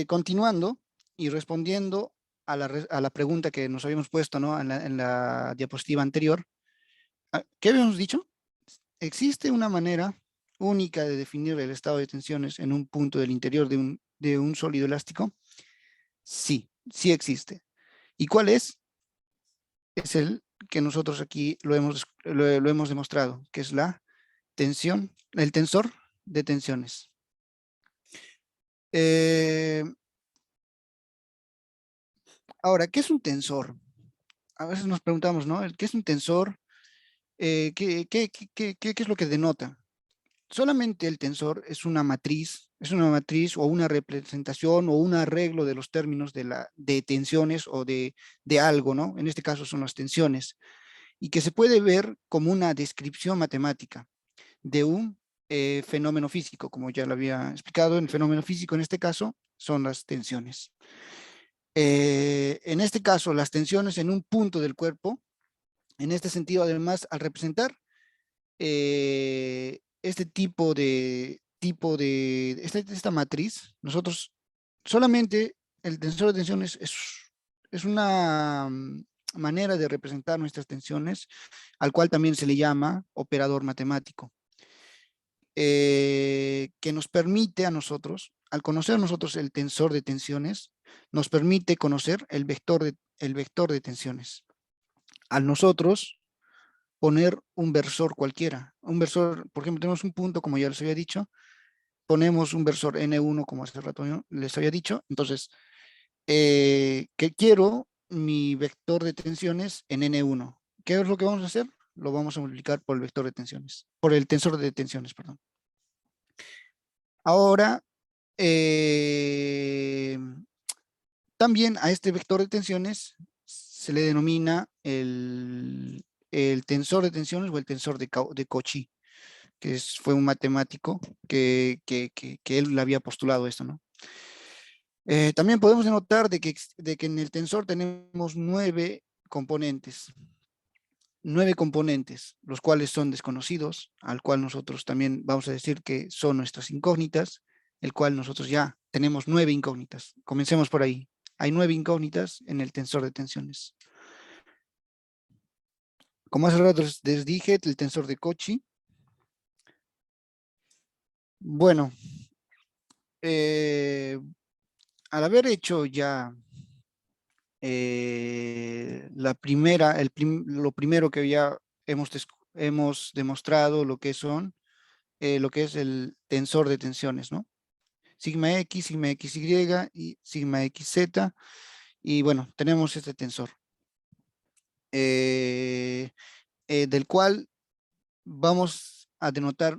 continuando y respondiendo a la pregunta que nos habíamos puesto, ¿no? En la diapositiva anterior. ¿Qué habíamos dicho? ¿Existe una manera única de definir el estado de tensiones en un punto del interior de un sólido elástico? Sí, sí existe. ¿Y cuál es? Es el que nosotros aquí lo hemos demostrado, que es la tensión, el tensor de tensiones. Eh, Ahora, ¿qué es un tensor? A veces nos preguntamos, ¿no? ¿Qué es un tensor? ¿Qué es lo que denota? Solamente el tensor es una matriz o una representación o un arreglo de los términos de tensiones o de algo, ¿no? En este caso son las tensiones, y que se puede ver como una descripción matemática de un fenómeno físico, como ya lo había explicado. El fenómeno físico en este caso son las tensiones. En este caso, las tensiones en un punto del cuerpo, en este sentido, además, al representar este esta matriz, nosotros solamente el tensor de tensiones es una manera de representar nuestras tensiones, al cual también se le llama operador matemático, que nos permite a nosotros, al conocer nosotros el tensor de tensiones, nos permite conocer el vector de tensiones. Al nosotros poner un versor cualquiera. Un versor, por ejemplo, tenemos un punto, como ya les había dicho, ponemos un versor N1, como hace rato les había dicho. Entonces, que quiero mi vector de tensiones en N1. ¿Qué es lo que vamos a hacer? Lo vamos a multiplicar por el vector de tensiones, por el tensor de tensiones, perdón. Ahora, eh, también a este vector de tensiones se le denomina el tensor de tensiones o el tensor de Cauchy, que fue un matemático que él le había postulado esto, ¿no? También podemos denotar de que en el tensor tenemos nueve componentes, los cuales son desconocidos, al cual nosotros también vamos a decir que son nuestras incógnitas, el cual nosotros ya tenemos 9 incógnitas. Comencemos por ahí. Hay 9 incógnitas en el tensor de tensiones. Como hace rato les dije, el tensor de Cauchy. Bueno, al haber hecho ya lo primero que ya hemos demostrado lo que es el tensor de tensiones, ¿no? Sigma X, sigma XY y sigma XZ. Y bueno, tenemos este tensor, eh, del cual vamos a denotar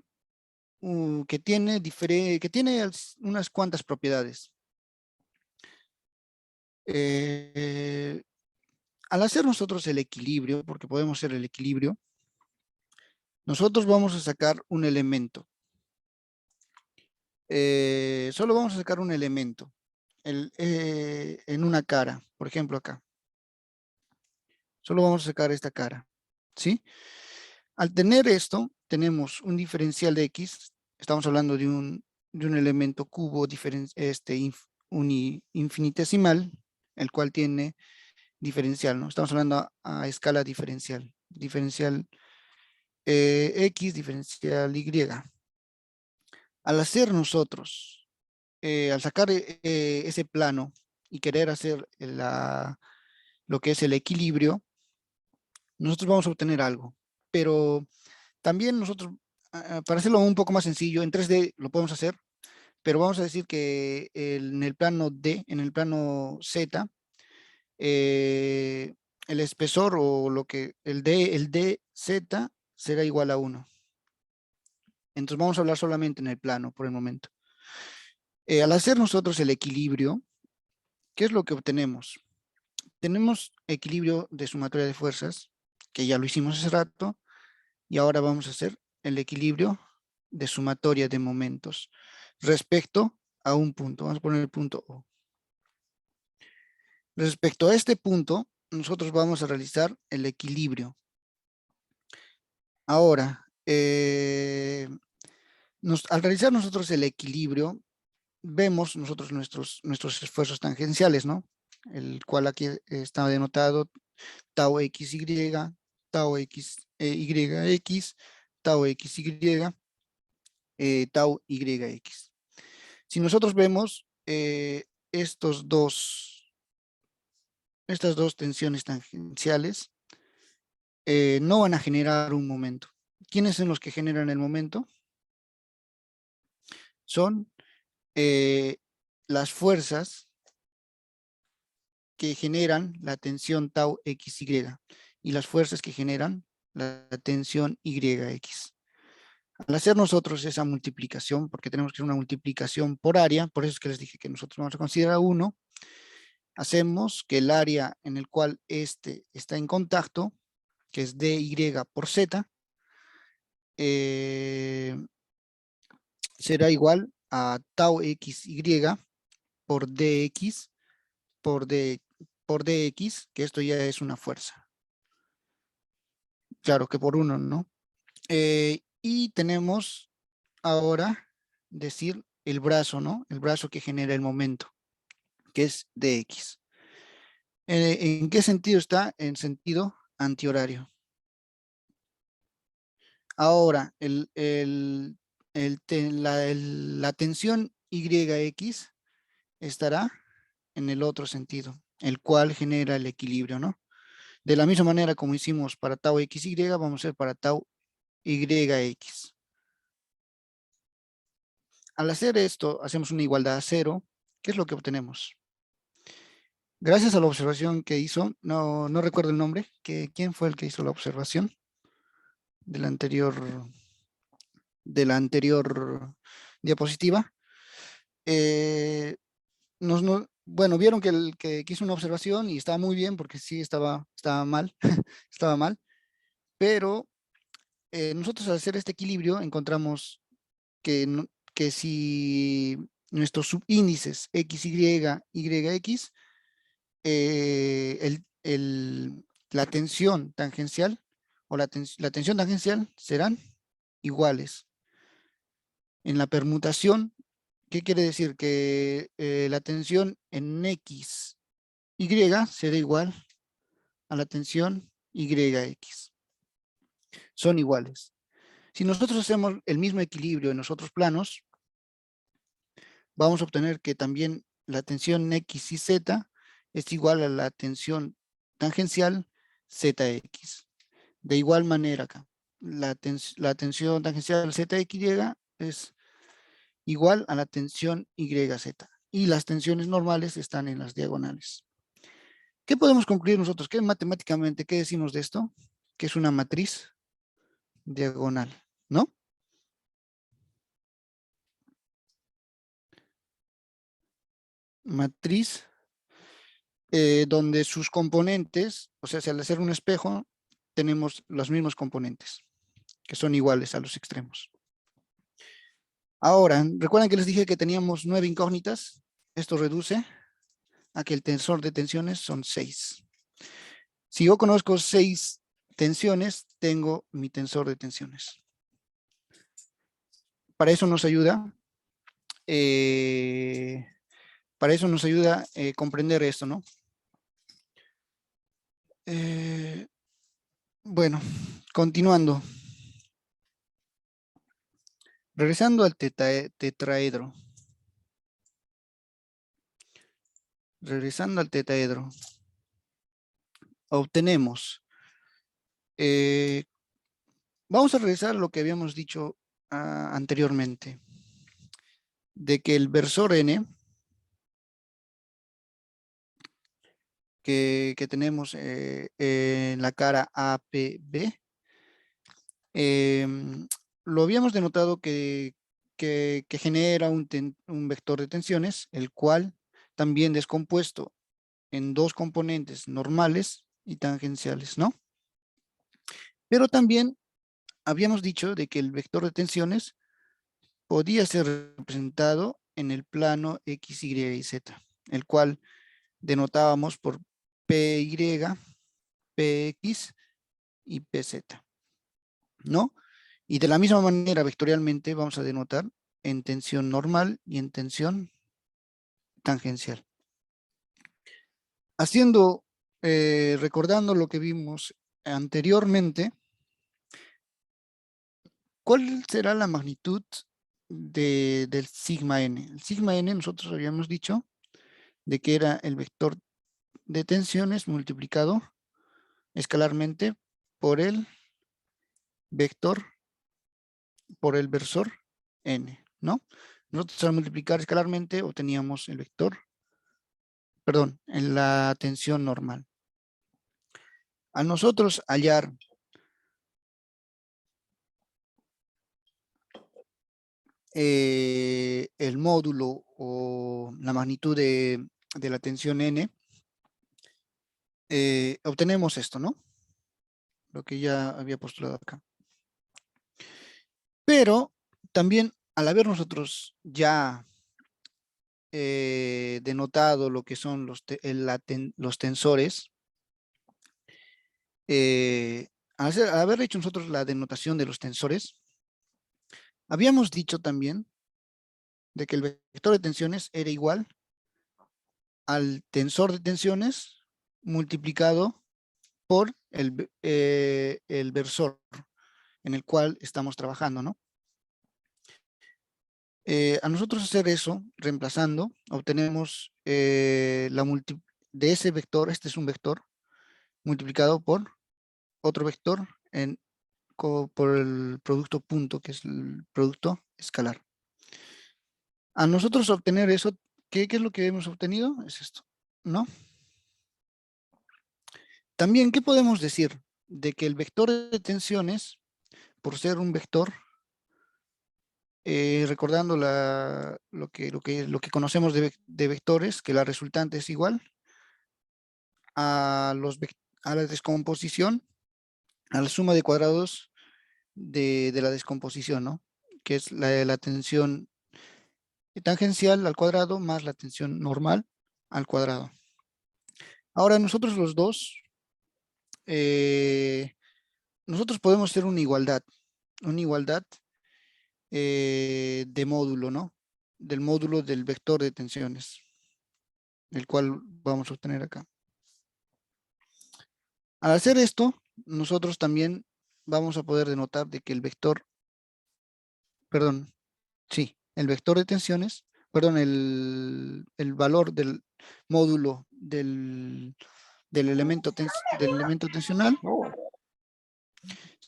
que tiene unas cuantas propiedades. Eh, Al hacer nosotros el equilibrio, porque podemos hacer el equilibrio, nosotros vamos a sacar un elemento. Solo vamos a sacar un elemento en una cara, por ejemplo acá. Solo vamos a sacar esta cara, ¿sí? Al tener esto, tenemos un diferencial de X. Estamos hablando de un elemento cubo infinitesimal, el cual tiene diferencial, ¿no? Estamos hablando a escala diferencial. Diferencial X, diferencial Y. Al hacer nosotros, al sacar ese plano y querer hacer lo que es el equilibrio, nosotros vamos a obtener algo. Pero también nosotros, para hacerlo un poco más sencillo, en 3D lo podemos hacer, pero vamos a decir que en el plano D, en el plano Z, eh, el espesor o el DZ será igual a 1. Entonces vamos a hablar solamente en el plano por el momento. Al hacer nosotros el equilibrio, ¿qué es lo que obtenemos? Tenemos equilibrio de sumatoria de fuerzas, que ya lo hicimos hace rato, y ahora vamos a hacer el equilibrio de sumatoria de momentos respecto a un punto. Vamos a poner el punto O. Respecto a este punto, nosotros vamos a realizar el equilibrio. Ahora, al realizar nosotros el equilibrio, vemos nosotros nuestros esfuerzos tangenciales, ¿no? El cual aquí está denotado tau XY, tau YX, tau XY, tau YX. Si nosotros vemos estas dos tensiones tangenciales, no van a generar un momento. ¿Quiénes son los que generan el momento? Son las fuerzas que generan la tensión tau XY y las fuerzas que generan la tensión YX. Al hacer nosotros esa multiplicación, porque tenemos que hacer una multiplicación por área, por eso es que les dije que nosotros vamos a considerar 1, hacemos que el área en el cual este está en contacto, que es dy por z, será igual a tau xy por dx por dx, que esto ya es una fuerza. Claro que por 1, ¿no? Y tenemos ahora decir el brazo, ¿no? El brazo que genera el momento, que es dx. ¿En qué sentido está? En sentido antihorario. Ahora, la tensión YX estará en el otro sentido, el cual genera el equilibrio, ¿no? De la misma manera como hicimos para tau XY, vamos a hacer para tau YX. Al hacer esto, hacemos una igualdad a 0. ¿Qué es lo que obtenemos? Gracias a la observación que hizo, no recuerdo el nombre, ¿quién fue el que hizo la observación de la anterior diapositiva? Bueno, vieron que hizo una observación y estaba muy bien porque sí estaba mal, estaba mal, pero nosotros al hacer este equilibrio encontramos que si nuestros subíndices X, Y, YX, la tensión tangencial o la tensión tangencial serán iguales. En la permutación, ¿qué quiere decir? Que la tensión en X, Y será igual a la tensión YX. Son iguales. Si nosotros hacemos el mismo equilibrio en los otros planos, vamos a obtener que también la tensión X y Z es igual a la tensión tangencial ZX. De igual manera acá, la tensión tangencial ZXY es igual a la tensión YZ. Y las tensiones normales están en las diagonales. ¿Qué podemos concluir nosotros? ¿Qué matemáticamente, qué decimos de esto? Que es una matriz diagonal, ¿no? Matriz donde sus componentes, o sea, si al hacer un espejo, tenemos los mismos componentes, que son iguales a los extremos. Ahora, ¿recuerdan que les dije que teníamos 9 incógnitas? Esto reduce a que el tensor de tensiones son 6. Si yo conozco 6 tensiones, tengo mi tensor de tensiones. Para eso nos ayuda comprender esto, ¿no? Bueno, continuando. Regresando al tetraedro. Regresando al tetraedro. Obtenemos. Vamos a regresar a lo que habíamos dicho anteriormente. De que el versor N que tenemos en la cara APB, lo habíamos denotado que genera un vector de tensiones, el cual también descompuesto en dos componentes normales y tangenciales, ¿no? Pero también habíamos dicho de que el vector de tensiones podía ser representado en el plano X, Y y Z, el cual denotábamos por PY, PX y PZ, ¿no? Y de la misma manera, vectorialmente, vamos a denotar en tensión normal y en tensión tangencial. Recordando lo que vimos anteriormente, ¿cuál será la magnitud del sigma n? El sigma n nosotros habíamos dicho de que era el vector de tensiones multiplicado escalarmente por el vector, por el versor n, ¿no? Nosotros al multiplicar escalarmente obteníamos el vector, perdón, en la tensión normal. A nosotros hallar el módulo o la magnitud de la tensión n, obtenemos esto, ¿no? Lo que ya había postulado acá. Pero también al haber nosotros ya denotado lo que son los tensores, al haber hecho nosotros la denotación de los tensores, habíamos dicho también de que el vector de tensiones era igual al tensor de tensiones multiplicado por el versor en el cual estamos trabajando, ¿no? A nosotros hacer eso, reemplazando, obtenemos de ese vector, este es un vector, multiplicado por otro vector por el producto punto, que es el producto escalar. A nosotros obtener eso, ¿qué es lo que hemos obtenido? Es esto, ¿no? También, ¿qué podemos decir? De que el vector de tensiones, por ser un vector, recordando lo que conocemos de vectores, que la resultante es igual a la descomposición, a la suma de cuadrados de la descomposición, ¿no? Que es la tensión tangencial al cuadrado más la tensión normal al cuadrado. Ahora nosotros los dos, eh, nosotros podemos hacer una igualdad de módulo, ¿no? Del módulo del vector de tensiones, el cual vamos a obtener acá. Al hacer esto, nosotros también vamos a poder denotar de que el vector, perdón, sí, el vector de tensiones, perdón, el valor del módulo del elemento tensional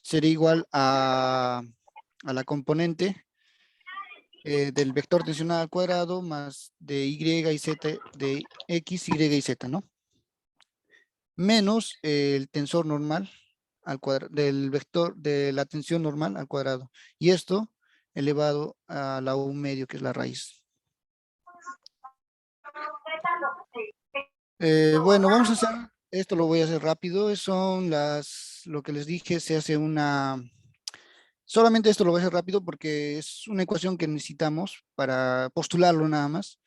sería igual a la componente del vector tensional al cuadrado más de y y z, de x, y y z, ¿no? Menos el tensor normal al cuadrado, del vector de la tensión normal al cuadrado. Y esto elevado a la u medio, que es la raíz. Bueno, vamos a hacer, esto lo voy a hacer rápido, son lo que les dije, se hace solamente esto lo voy a hacer rápido porque es una ecuación que necesitamos para postularlo nada más,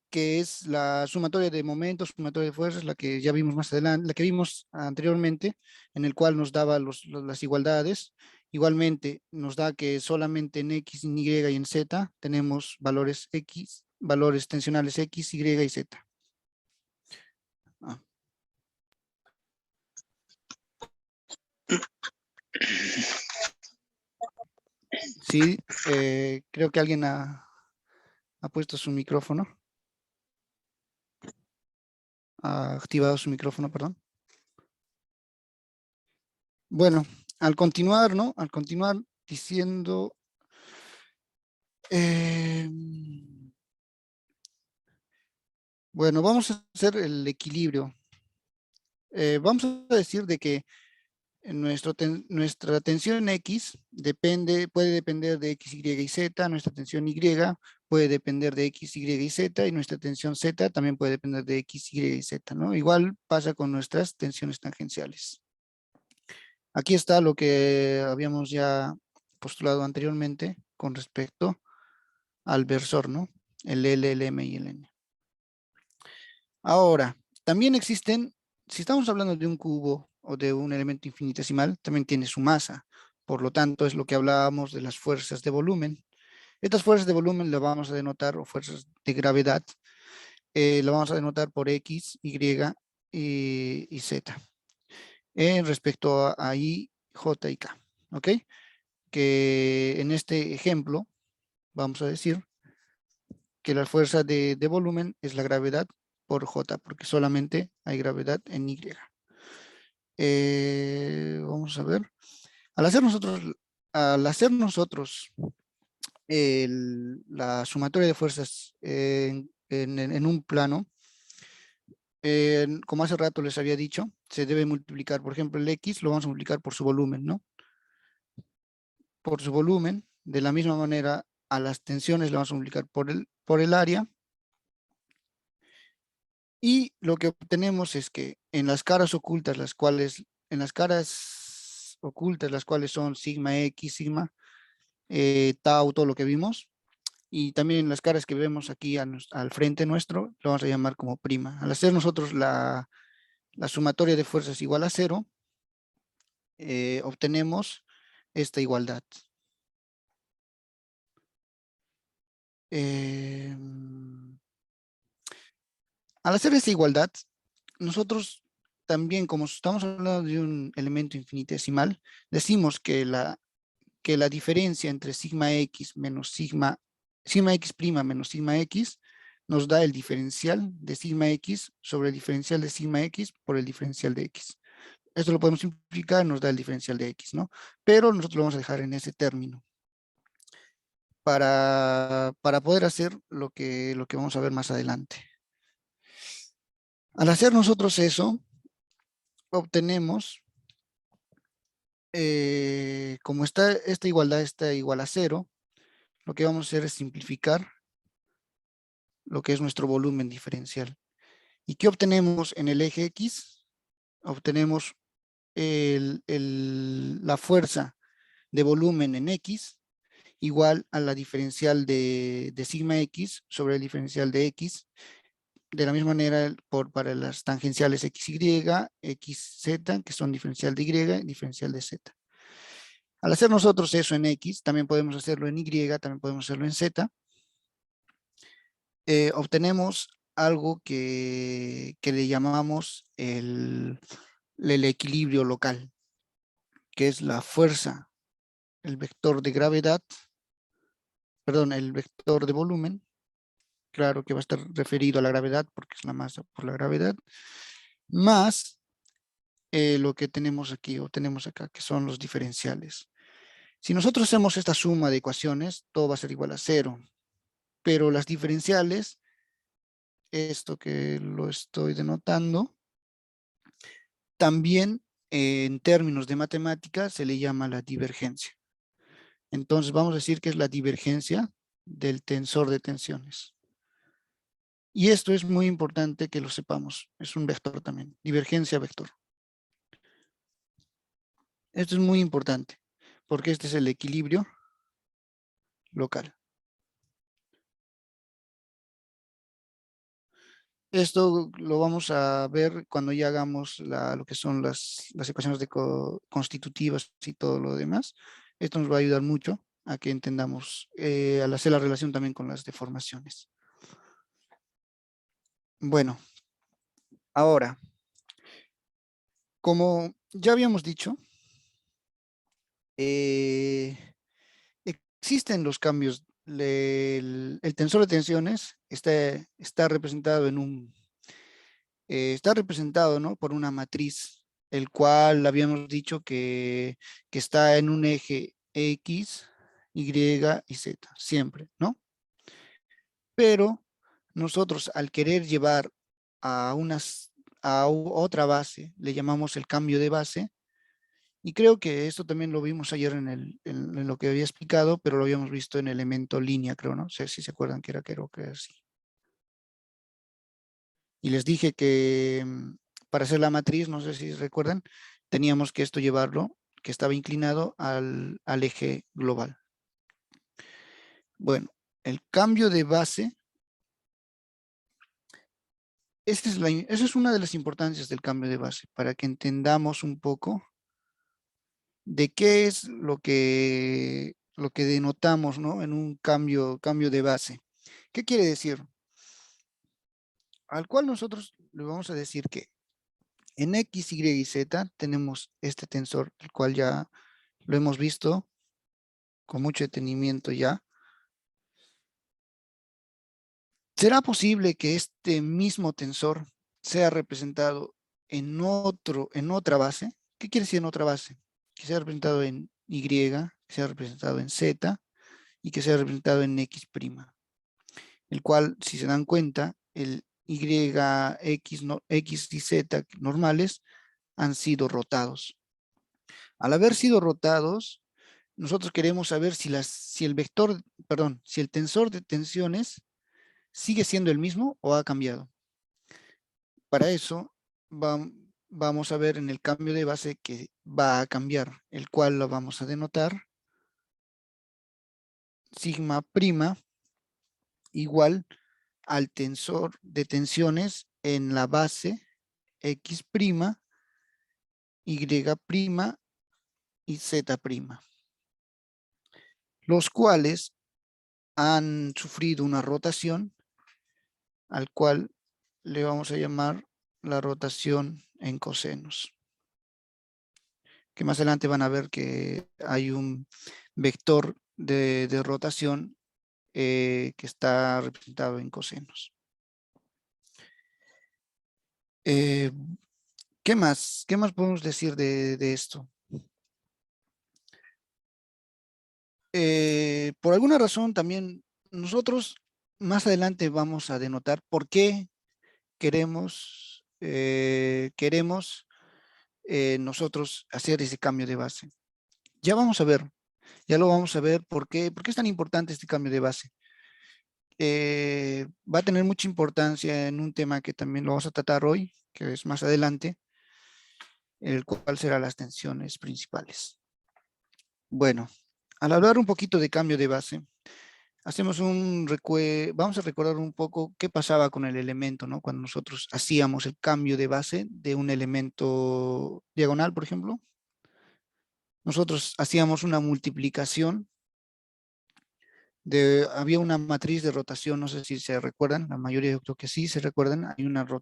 que es la sumatoria de momentos, sumatoria de fuerzas, la que ya vimos más adelante, la que vimos anteriormente, en el cual nos daba las igualdades. Igualmente nos da que solamente en X, en Y y en Z tenemos valores X, valores tensionales X, Y y Z. Ah. Sí, creo que alguien ha puesto su micrófono. Ha activado su micrófono, perdón. Bueno, al continuar, ¿no? Al continuar diciendo... bueno, vamos a hacer el equilibrio. Vamos a decir de que nuestra tensión X puede depender de X, Y y Z, nuestra tensión Y puede depender de X, Y y Z, y nuestra tensión Z también puede depender de X, Y y Z, ¿no? Igual pasa con nuestras tensiones tangenciales. Aquí está lo que habíamos ya postulado anteriormente con respecto al versor, ¿no? El L, el M y el N. Ahora, también existen, si estamos hablando de un cubo o de un elemento infinitesimal, también tiene su masa. Por lo tanto, es lo que hablábamos de las fuerzas de volumen. Estas fuerzas de volumen las vamos a denotar, o fuerzas de gravedad, las vamos a denotar por X, Y y Z. Respecto a I, J y K. ¿Ok? Que en este ejemplo, vamos a decir que la fuerza de volumen es la gravedad por J, porque solamente hay gravedad en Y. Vamos a ver. Al hacer nosotros la sumatoria de fuerzas en un plano, como hace rato les había dicho, se debe multiplicar, por ejemplo, el X lo vamos a multiplicar por su volumen, ¿no? Por su volumen, de la misma manera a las tensiones le vamos a multiplicar por el área, y lo que obtenemos es que en las caras ocultas, las cuales son sigma X, sigma, tau, todo lo que vimos, y también en las caras que vemos aquí al frente nuestro, lo vamos a llamar como prima. Al hacer nosotros la sumatoria de fuerzas igual a 0, obtenemos esta igualdad. Al hacer esta igualdad, nosotros también, como estamos hablando de un elemento infinitesimal, decimos que la diferencia entre sigma x menos sigma x prima menos sigma x, nos da el diferencial de sigma x sobre el diferencial de sigma x por el diferencial de x. Esto lo podemos simplificar, nos da el diferencial de x, ¿no? Pero nosotros lo vamos a dejar en ese término para poder hacer lo que vamos a ver más adelante. Al hacer nosotros eso, obtenemos, como esta igualdad está igual a 0, lo que vamos a hacer es simplificar lo que es nuestro volumen diferencial. ¿Y qué obtenemos en el eje X? Obtenemos la fuerza de volumen en X igual a la diferencial de sigma X sobre el diferencial de X. De la misma manera para las tangenciales XY, XZ, que son diferencial de Y y diferencial de Z. Al hacer nosotros eso en X, también podemos hacerlo en Y, también podemos hacerlo en Z. Obtenemos algo que le llamamos el equilibrio local, que es la fuerza, el vector de gravedad, perdón, el vector de volumen, claro que va a estar referido a la gravedad porque es la masa por la gravedad, más lo que tenemos aquí o tenemos acá, que son los diferenciales. Si nosotros hacemos esta suma de ecuaciones, todo va a ser igual a 0, pero las diferenciales, esto que lo estoy denotando, también en términos de matemática se le llama la divergencia. Entonces vamos a decir que es la divergencia del tensor de tensiones. Y esto es muy importante que lo sepamos. Es un vector también, divergencia vector. Esto es muy importante porque este es el equilibrio local. Esto lo vamos a ver cuando ya hagamos lo que son las ecuaciones constitutivas y todo lo demás. Esto nos va a ayudar mucho a que entendamos, al hacer la relación también con las deformaciones. Bueno, ahora, como ya habíamos dicho, existen los cambios. El tensor de tensiones está representado está representado, ¿no?, por una matriz, el cual habíamos dicho que está en un eje X, Y y Z, siempre, ¿no? Pero nosotros al querer llevar a otra base, le llamamos el cambio de base, y creo que esto también lo vimos ayer en lo que había explicado, pero lo habíamos visto en el elemento línea, creo, ¿no? No sé si se acuerdan que creo que era así. Y les dije que para hacer la matriz, no sé si recuerdan, teníamos que esto llevarlo, que estaba inclinado al eje global. Bueno, el cambio de base, esa es una de las importancias del cambio de base, para que entendamos un poco de qué es lo que denotamos, ¿no?, en un cambio de base. ¿Qué quiere decir? Al cual nosotros le vamos a decir que en X, Y y Z tenemos este tensor, el cual ya lo hemos visto con mucho detenimiento ya. ¿Será posible que este mismo tensor sea representado en otra base? ¿Qué quiere decir en otra base? Que sea representado en Y, que sea representado en Z y que sea representado en X', el cual, si se dan cuenta, el Y, X, X y Z normales han sido rotados. Al haber sido rotados, nosotros queremos saber si el vector, perdón, si el tensor de tensiones sigue siendo el mismo o ha cambiado. Para eso vamos a ver en el cambio de base que va a cambiar, el cual lo vamos a denotar sigma prima igual al tensor de tensiones en la base X prima, Y prima y Z prima, los cuales han sufrido una rotación al cual le vamos a llamar la rotación en cosenos. Que más adelante van a ver que hay un vector de rotación que está representado en cosenos. ¿Qué más? ¿Qué más podemos decir de esto? Por alguna razón también nosotros más adelante vamos a denotar por qué queremos nosotros hacer ese cambio de base. Ya vamos a ver, ya lo vamos a ver por qué es tan importante este cambio de base. Va a tener mucha importancia en un tema que también lo vamos a tratar hoy, que es más adelante, el cual será las tensiones principales. Bueno, al hablar un poquito de cambio de base, vamos a recordar un poco qué pasaba con el elemento, ¿no? Cuando nosotros hacíamos el cambio de base de un elemento diagonal, por ejemplo. Nosotros hacíamos una multiplicación había una matriz de rotación, no sé si se recuerdan, la mayoría yo creo que sí se recuerdan,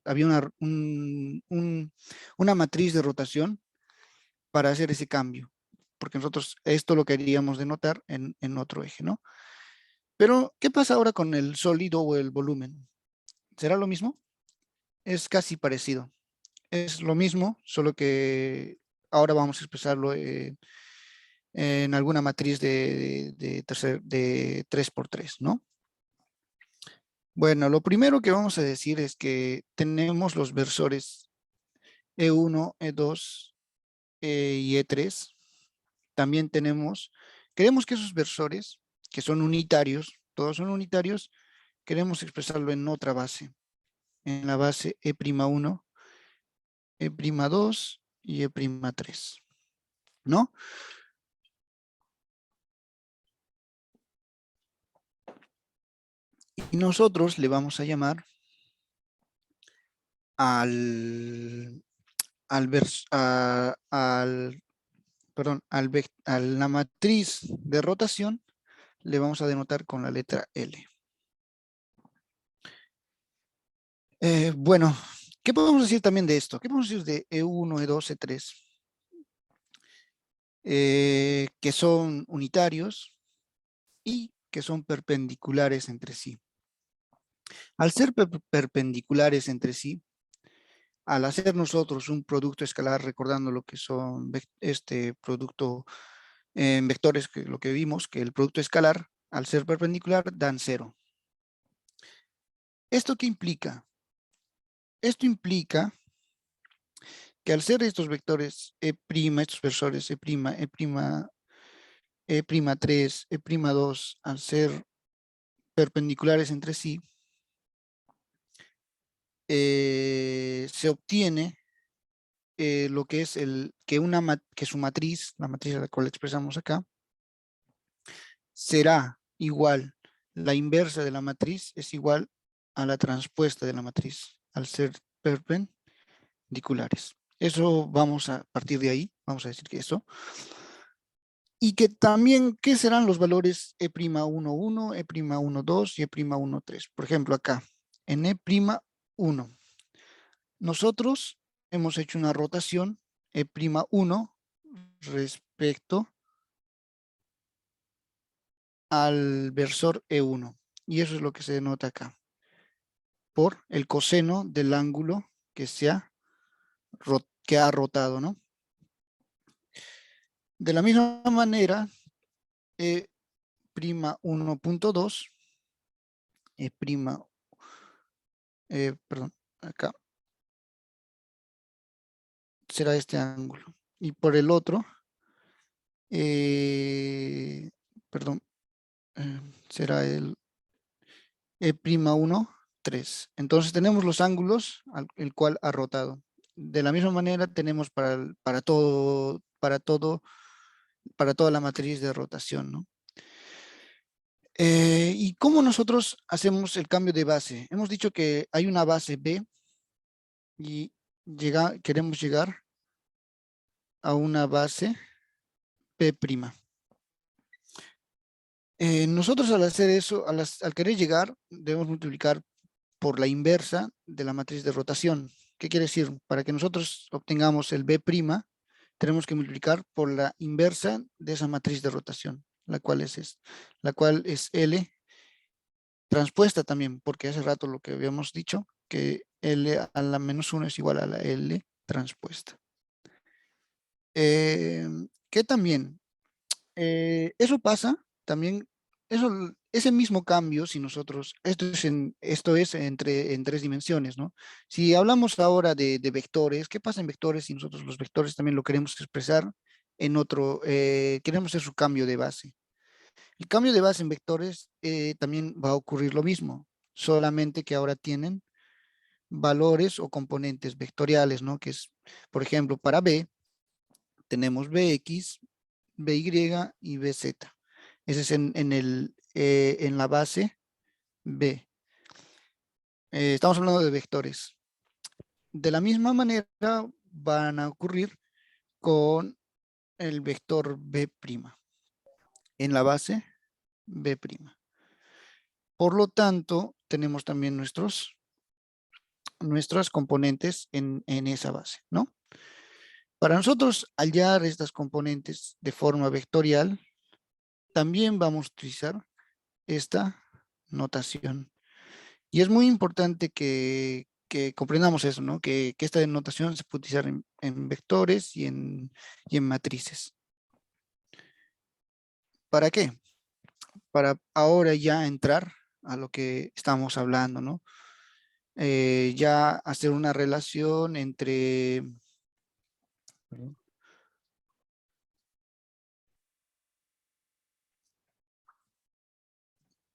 había una matriz de rotación para hacer ese cambio, porque nosotros esto lo queríamos denotar en otro eje, ¿no? Pero, ¿qué pasa ahora con el sólido o el volumen? ¿Será lo mismo? Es casi parecido. Es lo mismo, solo que ahora vamos a expresarlo en alguna matriz de 3×3, ¿no? Bueno, lo primero que vamos a decir es que tenemos los versores E1, E2 y E3. También queremos que esos versores, que son unitarios, todos son unitarios, queremos expresarlo en otra base, en la base E'1, E'2 y E'3, ¿no? Y nosotros le vamos a llamar a la matriz de rotación, le vamos a denotar con la letra L. Bueno, ¿qué podemos decir también de esto? ¿Qué podemos decir de E1, E2, E3? Que son unitarios y que son perpendiculares entre sí. Al ser perpendiculares entre sí, al hacer nosotros un producto escalar, recordando lo que son este producto en vectores, que lo que vimos, que el producto escalar, al ser perpendicular, dan 0. ¿Esto qué implica? Esto implica que al ser estos vectores E', estos versores E', E'3, E'2, al ser perpendiculares entre sí, se obtiene lo que es que su matriz, la matriz a la cual expresamos acá, será igual, la inversa de la matriz es igual a la transpuesta de la matriz, al ser perpendiculares. Eso vamos a partir de ahí, vamos a decir que eso. Y que también, ¿qué serán los valores E'11, E'12 y E'13? Por ejemplo, acá, en E'1, nosotros hemos hecho una rotación E'1 respecto al versor E1. Y eso es lo que se denota acá, por el coseno del ángulo que ha rotado, ¿no? De la misma manera, prima 1.2, E prima, perdón, acá será este ángulo. Y por el otro, perdón, será el E prima 1, 3. Entonces tenemos los ángulos el cual ha rotado. De la misma manera tenemos para toda la matriz de rotación, ¿no? ¿Y cómo nosotros hacemos el cambio de base? Hemos dicho que hay una base B y queremos llegar a una base P'. Nosotros al hacer eso, al querer llegar, debemos multiplicar por la inversa de la matriz de rotación. ¿Qué quiere decir? Para que nosotros obtengamos el B', tenemos que multiplicar por la inversa de esa matriz de rotación, la cual es L transpuesta también, porque hace rato lo que habíamos dicho, que L a la -1 es igual a la L transpuesta. Que también, eso pasa también, ese mismo cambio, si nosotros, esto es en 3 dimensiones, ¿no? Si hablamos ahora de vectores, ¿qué pasa en vectores si nosotros los vectores también lo queremos expresar en otro, queremos hacer su cambio de base? El cambio de base en vectores también va a ocurrir lo mismo, solamente que ahora tienen valores o componentes vectoriales, ¿no? Que es, por ejemplo, para B, tenemos Bx, By y Bz. Ese es en la base B. Estamos hablando de vectores. De la misma manera van a ocurrir con el vector B'. En la base B'. Por lo tanto, tenemos también nuestras componentes en esa base, ¿no? Para nosotros hallar estas componentes de forma vectorial, también vamos a utilizar esta notación. Y es muy importante que comprendamos eso, ¿no? Que esta denotación se puede utilizar en vectores y en matrices. ¿Para qué? Para ahora ya entrar a lo que estamos hablando, ¿no? Ya hacer una relación entre...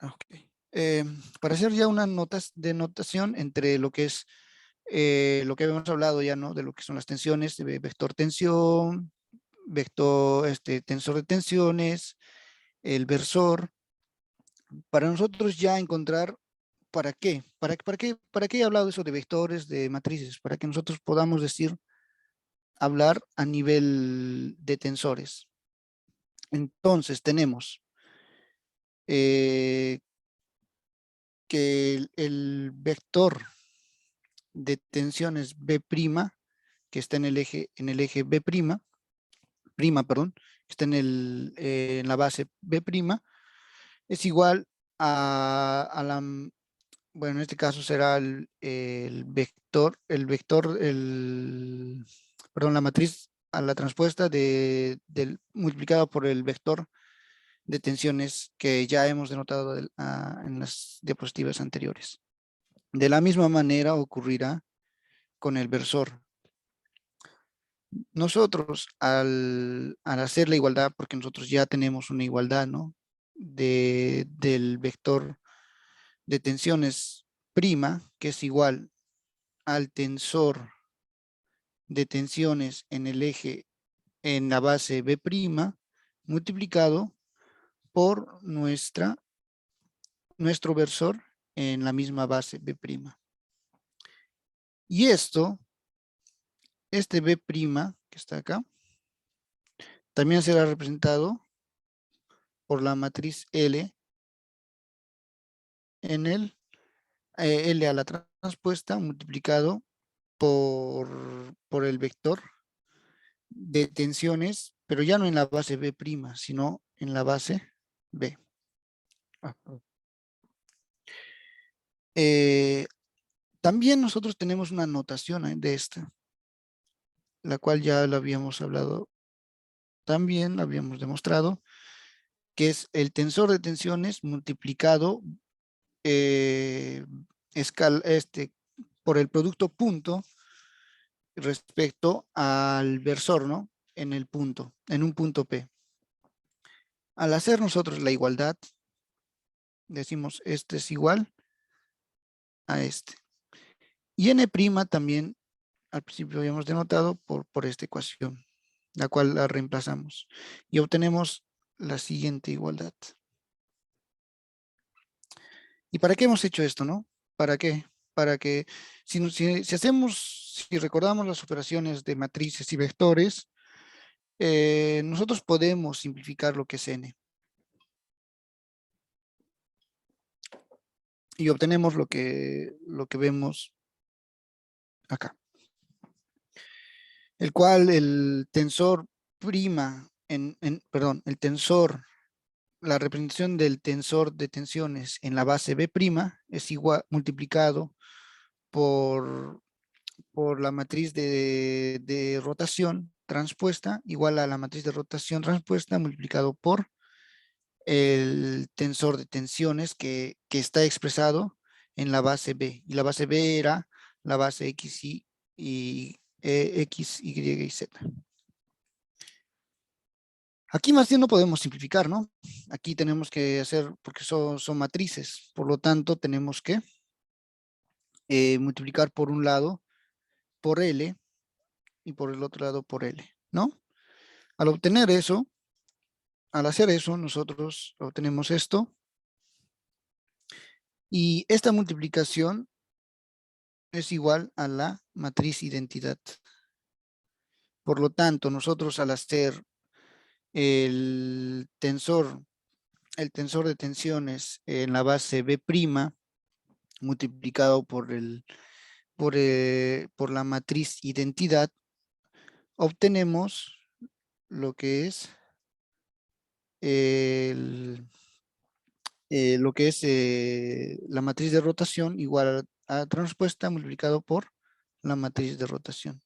Okay. Para hacer ya una denotación entre lo que es lo que habíamos hablado ya, ¿no? De lo que son las tensiones, de vector tensión, tensor de tensiones, el versor, para nosotros ya encontrar para qué, para qué he hablado eso de vectores, de matrices, para que nosotros podamos hablar a nivel de tensores. Entonces tenemos que el vector de tensiones B', que está en el eje B', perdón, que está en la base B', es igual a la, bueno, en este caso será perdón, la matriz a la transpuesta multiplicada por el vector de tensiones que ya hemos denotado en las diapositivas anteriores. De la misma manera ocurrirá con el versor. Nosotros al hacer la igualdad, porque nosotros ya tenemos una igualdad, ¿no? Del vector de tensiones prima, que es igual al tensor de tensiones en el eje, en la base B', multiplicado por nuestro versor en la misma base B'. Y este B', que está acá, también será representado por la matriz L en L a la transpuesta multiplicado por el vector de tensiones, pero ya no en la base B', sino en la base B. También nosotros tenemos una notación de esta, la cual ya lo habíamos hablado, también lo habíamos demostrado, que es el tensor de tensiones multiplicado por el producto punto respecto al versor, ¿no? En el punto, en un punto P. Al hacer nosotros la igualdad, decimos este es igual a este. Y n' también al principio habíamos denotado por esta ecuación, la cual la reemplazamos. Y obtenemos la siguiente igualdad. ¿Y para qué hemos hecho esto, no? ¿Para qué? Para que si recordamos las operaciones de matrices y vectores, nosotros podemos simplificar lo que es n. Y obtenemos lo que vemos acá. El cual el tensor prima, el tensor, la representación del tensor de tensiones en la base B' es igual, multiplicado por la matriz de rotación transpuesta, igual a la matriz de rotación transpuesta multiplicado por el tensor de tensiones que está expresado en la base B. Y la base B era la base X, X, Y y Z. Aquí más bien no podemos simplificar, ¿no? Aquí tenemos que hacer, porque son matrices, por lo tanto tenemos que multiplicar por un lado por L y por el otro lado por L, ¿no? Al obtener eso, al hacer eso, nosotros obtenemos esto. Y esta multiplicación es igual a la matriz identidad. Por lo tanto, nosotros al hacer el tensor de tensiones en la base B' multiplicado por la matriz identidad, obtenemos lo que es la matriz de rotación igual a transpuesta multiplicado por la matriz de rotación.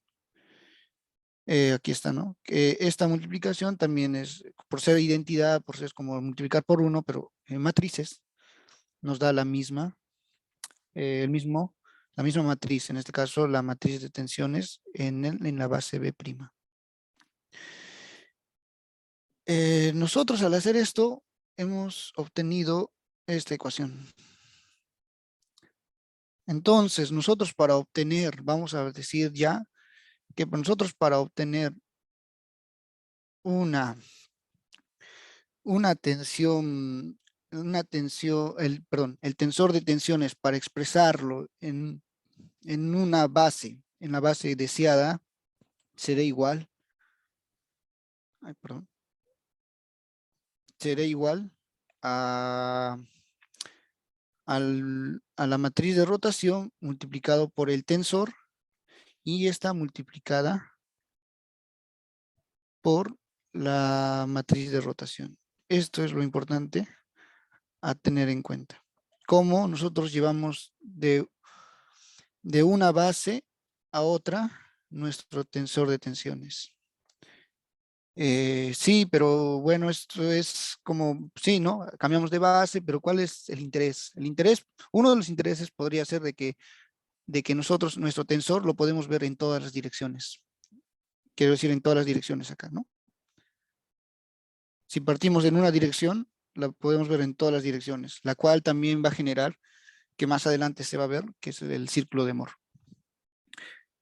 Aquí está, ¿no? Esta multiplicación también es, por ser identidad, por ser como multiplicar por 1, pero en matrices nos da la misma, la misma matriz, en este caso la matriz de tensiones en la base B'. Nosotros al hacer esto hemos obtenido esta ecuación. Entonces, nosotros para obtener, vamos a decir ya, que nosotros para obtener una tensión, el tensor de tensiones para expresarlo en una base, en la base deseada, será igual, será igual a la matriz de rotación multiplicado por el tensor y esta multiplicada por la matriz de rotación. Esto es lo importante a tener en cuenta. Cómo nosotros llevamos de una base a otra nuestro tensor de tensiones. Sí, pero bueno, esto es como, sí, ¿no? Cambiamos de base, pero ¿cuál es el interés? El interés, uno de los intereses podría ser de que nosotros, nuestro tensor, lo podemos ver en todas las direcciones. Quiero decir, en todas las direcciones acá, ¿no? Si partimos en una dirección, la podemos ver en todas las direcciones, la cual también va a generar, que más adelante se va a ver, que es el círculo de Moore.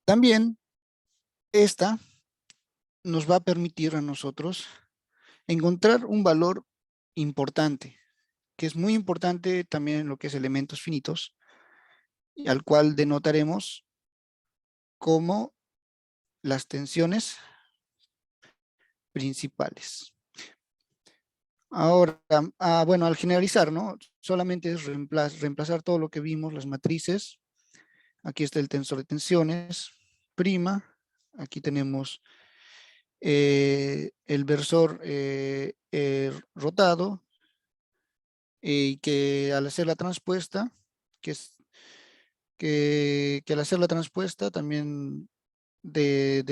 También, esta nos va a permitir a nosotros encontrar un valor importante, que es muy importante también en lo que es elementos finitos, al cual denotaremos como las tensiones principales. Ahora, bueno, al generalizar, ¿no? Solamente es reemplazar todo lo que vimos, las matrices. Aquí está el tensor de tensiones, prima. Aquí tenemos el versor rotado, y que al hacer la transpuesta, que al hacer la transpuesta también de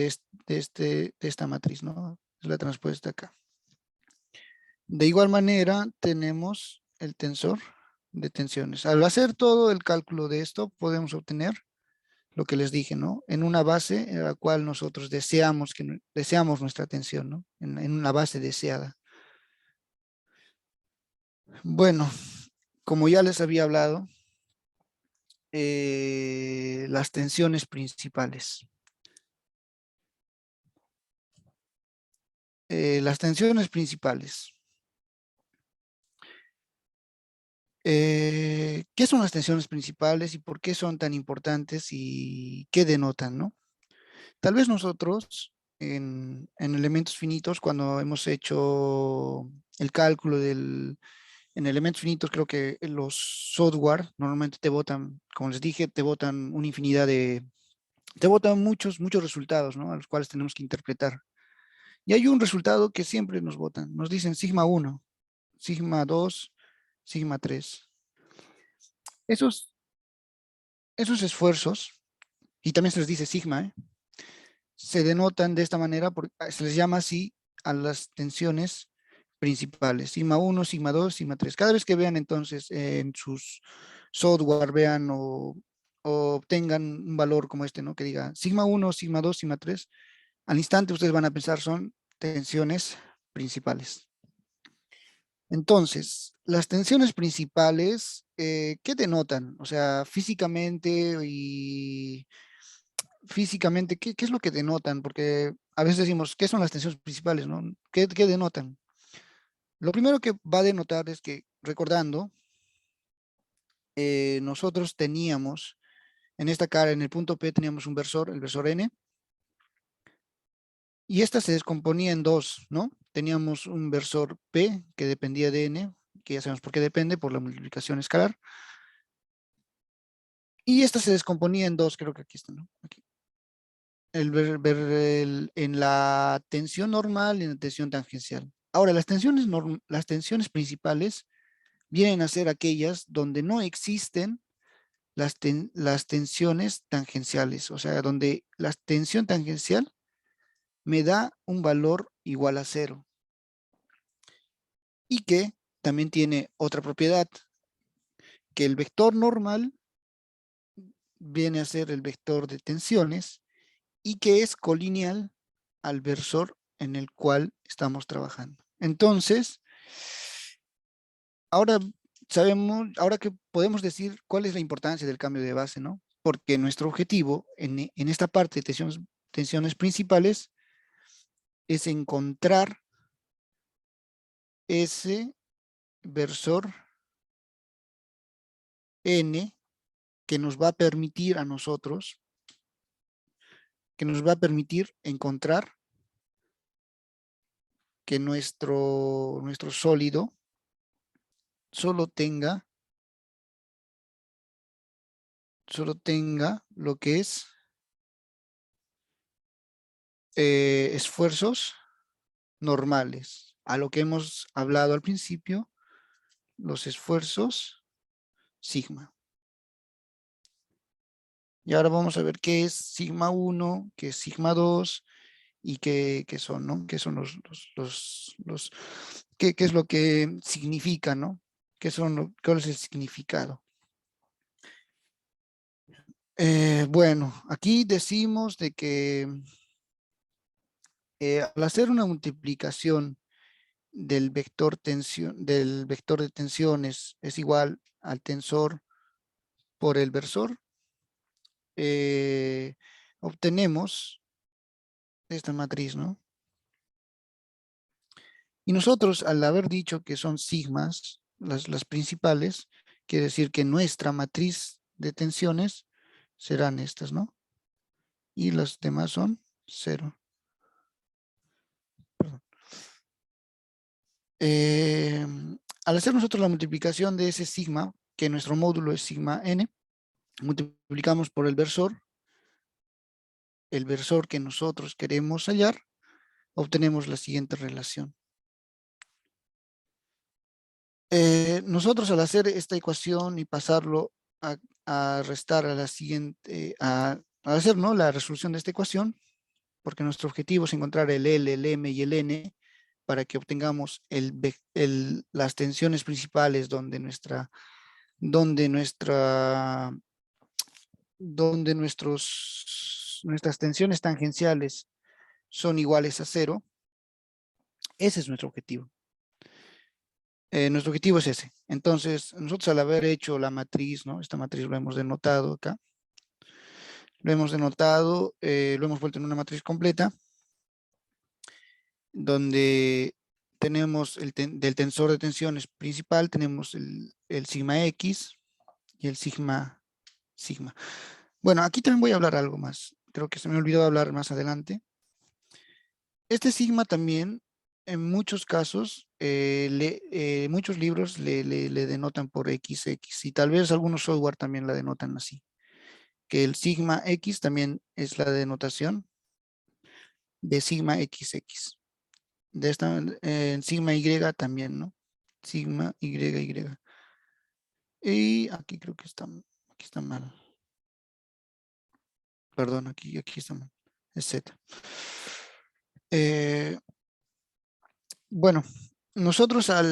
esta matriz, ¿no? Es la transpuesta acá. De igual manera, tenemos el tensor de tensiones. Al hacer todo el cálculo de esto, podemos obtener lo que les dije, ¿no? En una base en la cual nosotros deseamos nuestra tensión, ¿no? En una base deseada. Bueno, como ya les había hablado, las tensiones principales. Las tensiones principales. ¿Qué son las tensiones principales y por qué son tan importantes y qué denotan, no? Tal vez nosotros en elementos finitos, cuando hemos hecho el cálculo en elementos finitos, creo que los software normalmente te botan, como les dije, te botan una infinidad te botan muchos resultados, ¿no? A los cuales tenemos que interpretar. Y hay un resultado que siempre nos botan. Nos dicen sigma 1, sigma 2, sigma 3. Esos, esos esfuerzos, y también se les dice sigma, se denotan de esta manera, porque se les llama así a las tensiones principales, sigma 1, sigma 2, sigma 3. Cada vez que vean entonces en sus software, vean o obtengan un valor como este, ¿no? Que diga sigma 1, sigma 2, sigma 3, al instante ustedes van a pensar son tensiones principales. Entonces, las tensiones principales, ¿qué denotan? O sea, físicamente, ¿qué es lo que denotan? Porque a veces decimos, ¿qué son las tensiones principales, no? ¿Qué denotan? Lo primero que va a denotar es que, recordando, nosotros teníamos, en esta cara, en el punto P, teníamos un versor, el versor N, y esta se descomponía en dos, ¿no? Teníamos un versor P que dependía de N, que ya sabemos por qué depende, por la multiplicación escalar, y esta se descomponía en dos, creo que aquí está, ¿no? Aquí. En la tensión normal y en la tensión tangencial. Ahora, las tensiones principales vienen a ser aquellas donde no existen las tensiones tangenciales, o sea, donde la tensión tangencial me da un valor igual a cero y que también tiene otra propiedad, que el vector normal viene a ser el vector de tensiones y que es colineal al versor en el cual estamos trabajando. Entonces, ahora ahora que podemos decir cuál es la importancia del cambio de base, ¿no? Porque nuestro objetivo en esta parte de tensiones principales es encontrar ese versor N que nos va a permitir a nosotros, que nos va a permitir encontrar que nuestro sólido solo tenga lo que es esfuerzos normales. A lo que hemos hablado al principio, los esfuerzos sigma. Y ahora vamos a ver qué es sigma 1, qué es sigma 2 y qué son, ¿no? ¿Qué son qué es lo que significa, ¿no? ¿Cuál es el significado? Bueno, aquí decimos de que al hacer una multiplicación del vector de tensiones es igual al tensor por el versor, eh, obtenemos esta matriz, ¿no? Y nosotros, al haber dicho que son sigmas, las principales, quiere decir que nuestra matriz de tensiones serán estas, ¿no? Y las demás son cero. Perdón. Al hacer nosotros la multiplicación de ese sigma, que nuestro módulo es sigma n, multiplicamos por el versor que nosotros queremos hallar, obtenemos la siguiente relación. Nosotros al hacer esta ecuación y pasarlo a restar a la siguiente, a hacer, la resolución de esta ecuación, porque nuestro objetivo es encontrar el L, el M y el N para que obtengamos las tensiones principales donde nuestras tensiones tangenciales son iguales a cero. Ese es nuestro objetivo. Nuestro objetivo es ese. Entonces, nosotros al haber hecho la matriz, ¿no? Esta matriz lo hemos denotado acá. Lo hemos denotado, lo hemos vuelto en una matriz completa, donde tenemos del tensor de tensiones principal, tenemos el sigma X y el sigma. Bueno, aquí también voy a hablar algo más. Creo que se me olvidó hablar más adelante. Este sigma también, en muchos casos, muchos libros le denotan por XX y tal vez algunos software también la denotan así. Que el sigma X también es la denotación de sigma XX. De esta, sigma Y también, ¿no? Sigma Y. Y aquí creo que aquí está mal. Perdón, aquí está mal. Es Z. Bueno, nosotros ya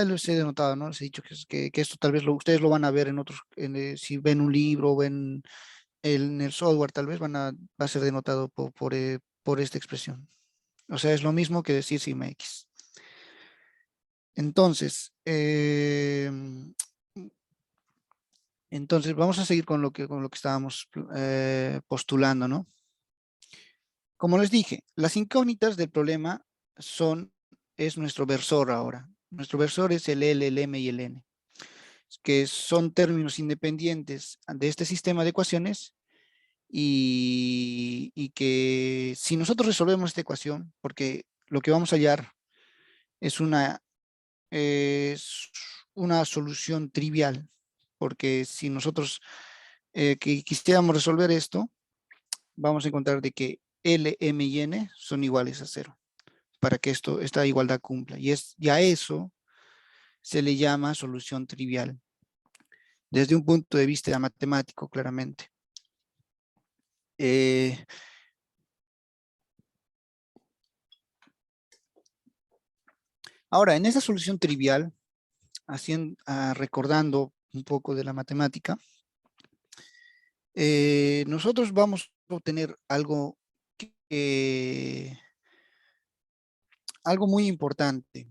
les he denotado, ¿no? Les he dicho que esto tal vez ustedes lo van a ver en otros, si ven un libro o ven en el software, tal vez va a ser denotado por esta expresión. O sea, es lo mismo que decir sigma X. Entonces vamos a seguir con lo que estábamos postulando, ¿no? Como les dije, las incógnitas del problema es nuestro versor ahora. Nuestro versor es el L, el M y el N, que son términos independientes de este sistema de ecuaciones y que si nosotros resolvemos esta ecuación, porque lo que vamos a hallar es una solución trivial, porque si nosotros que quisiéramos resolver esto, vamos a encontrar de que L, M y N son iguales a cero, para que esta igualdad cumpla. Y a eso se le llama solución trivial, desde un punto de vista matemático, claramente. Ahora, en esa solución trivial, recordando un poco de la matemática, nosotros vamos a obtener algo muy importante.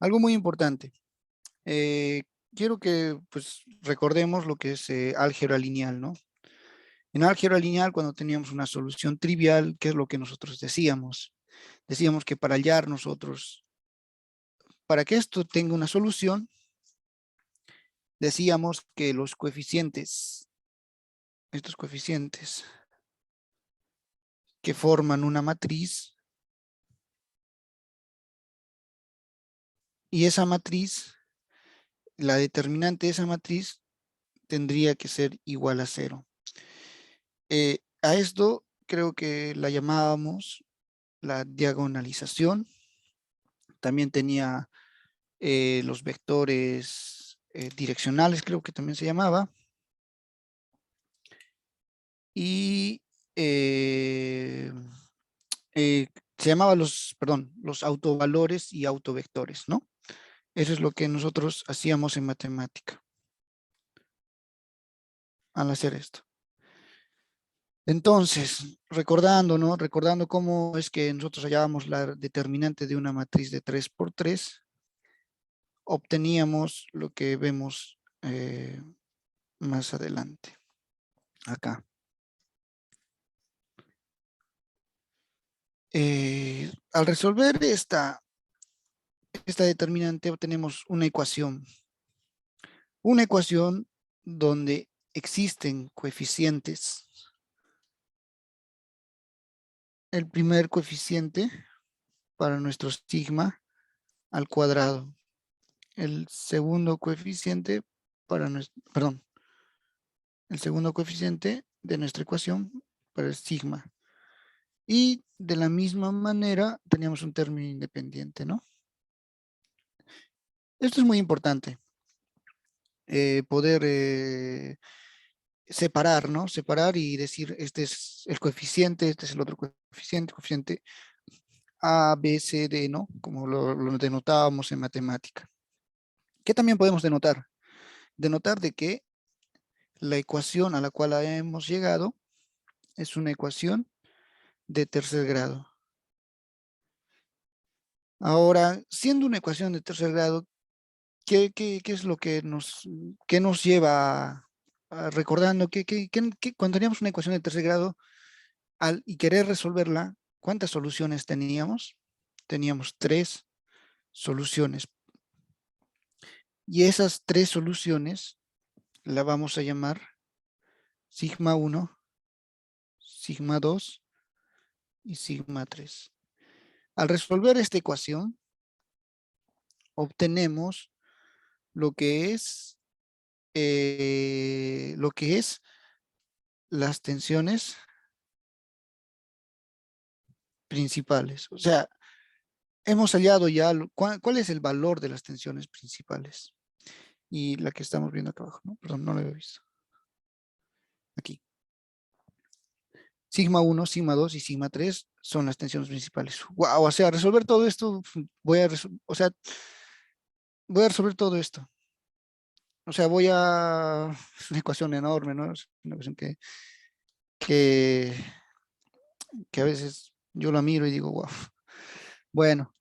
Algo muy importante. Quiero que pues recordemos lo que es álgebra lineal, ¿no? En álgebra lineal, cuando teníamos una solución trivial, ¿qué es lo que nosotros decíamos? Decíamos que para que esto tenga una solución, decíamos que los coeficientes, estos coeficientes que forman una matriz, y esa matriz, la determinante de esa matriz tendría que ser igual a cero. A esto creo que la llamábamos la diagonalización. También tenía los vectores direccionales, creo que también se llamaba. Y se llamaba los autovalores y autovectores, ¿no? Eso es lo que nosotros hacíamos en matemática al hacer esto. Entonces, recordando, ¿no? Recordando cómo es que nosotros hallábamos la determinante de una matriz de 3×3, obteníamos lo que vemos más adelante, acá. Al resolver esta determinante obtenemos una ecuación donde existen coeficientes. El primer coeficiente para nuestro sigma al cuadrado. El segundo coeficiente el segundo coeficiente de nuestra ecuación para el sigma. Y de la misma manera teníamos un término independiente, ¿no? Esto es muy importante. Poder separar, ¿no? Separar y decir, este es el coeficiente, este es el otro coeficiente, coeficiente A, B, C, D, ¿no? Como lo denotábamos en matemática. ¿Qué también podemos denotar? Denotar de que la ecuación a la cual hemos llegado es una ecuación de tercer grado. Ahora, siendo una ecuación de tercer grado, ¿qué es lo que nos lleva recordando que cuando teníamos una ecuación de tercer grado y querer resolverla, ¿cuántas soluciones teníamos? Teníamos tres soluciones. Y esas tres soluciones la vamos a llamar sigma 1, sigma 2 y sigma 3. Al resolver esta ecuación, obtenemos lo que es, lo que es las tensiones principales. O sea, hemos hallado ya cuál es el valor de las tensiones principales. Y la que estamos viendo acá abajo, ¿no? Perdón, no lo había visto. Aquí. Sigma 1, sigma 2 y sigma 3 son las tensiones principales. Wow, o sea, resolver todo esto, o sea, voy a resolver todo esto. O sea, es una ecuación enorme, ¿no? Es una ecuación que, que a veces yo la miro y digo, wow. Bueno,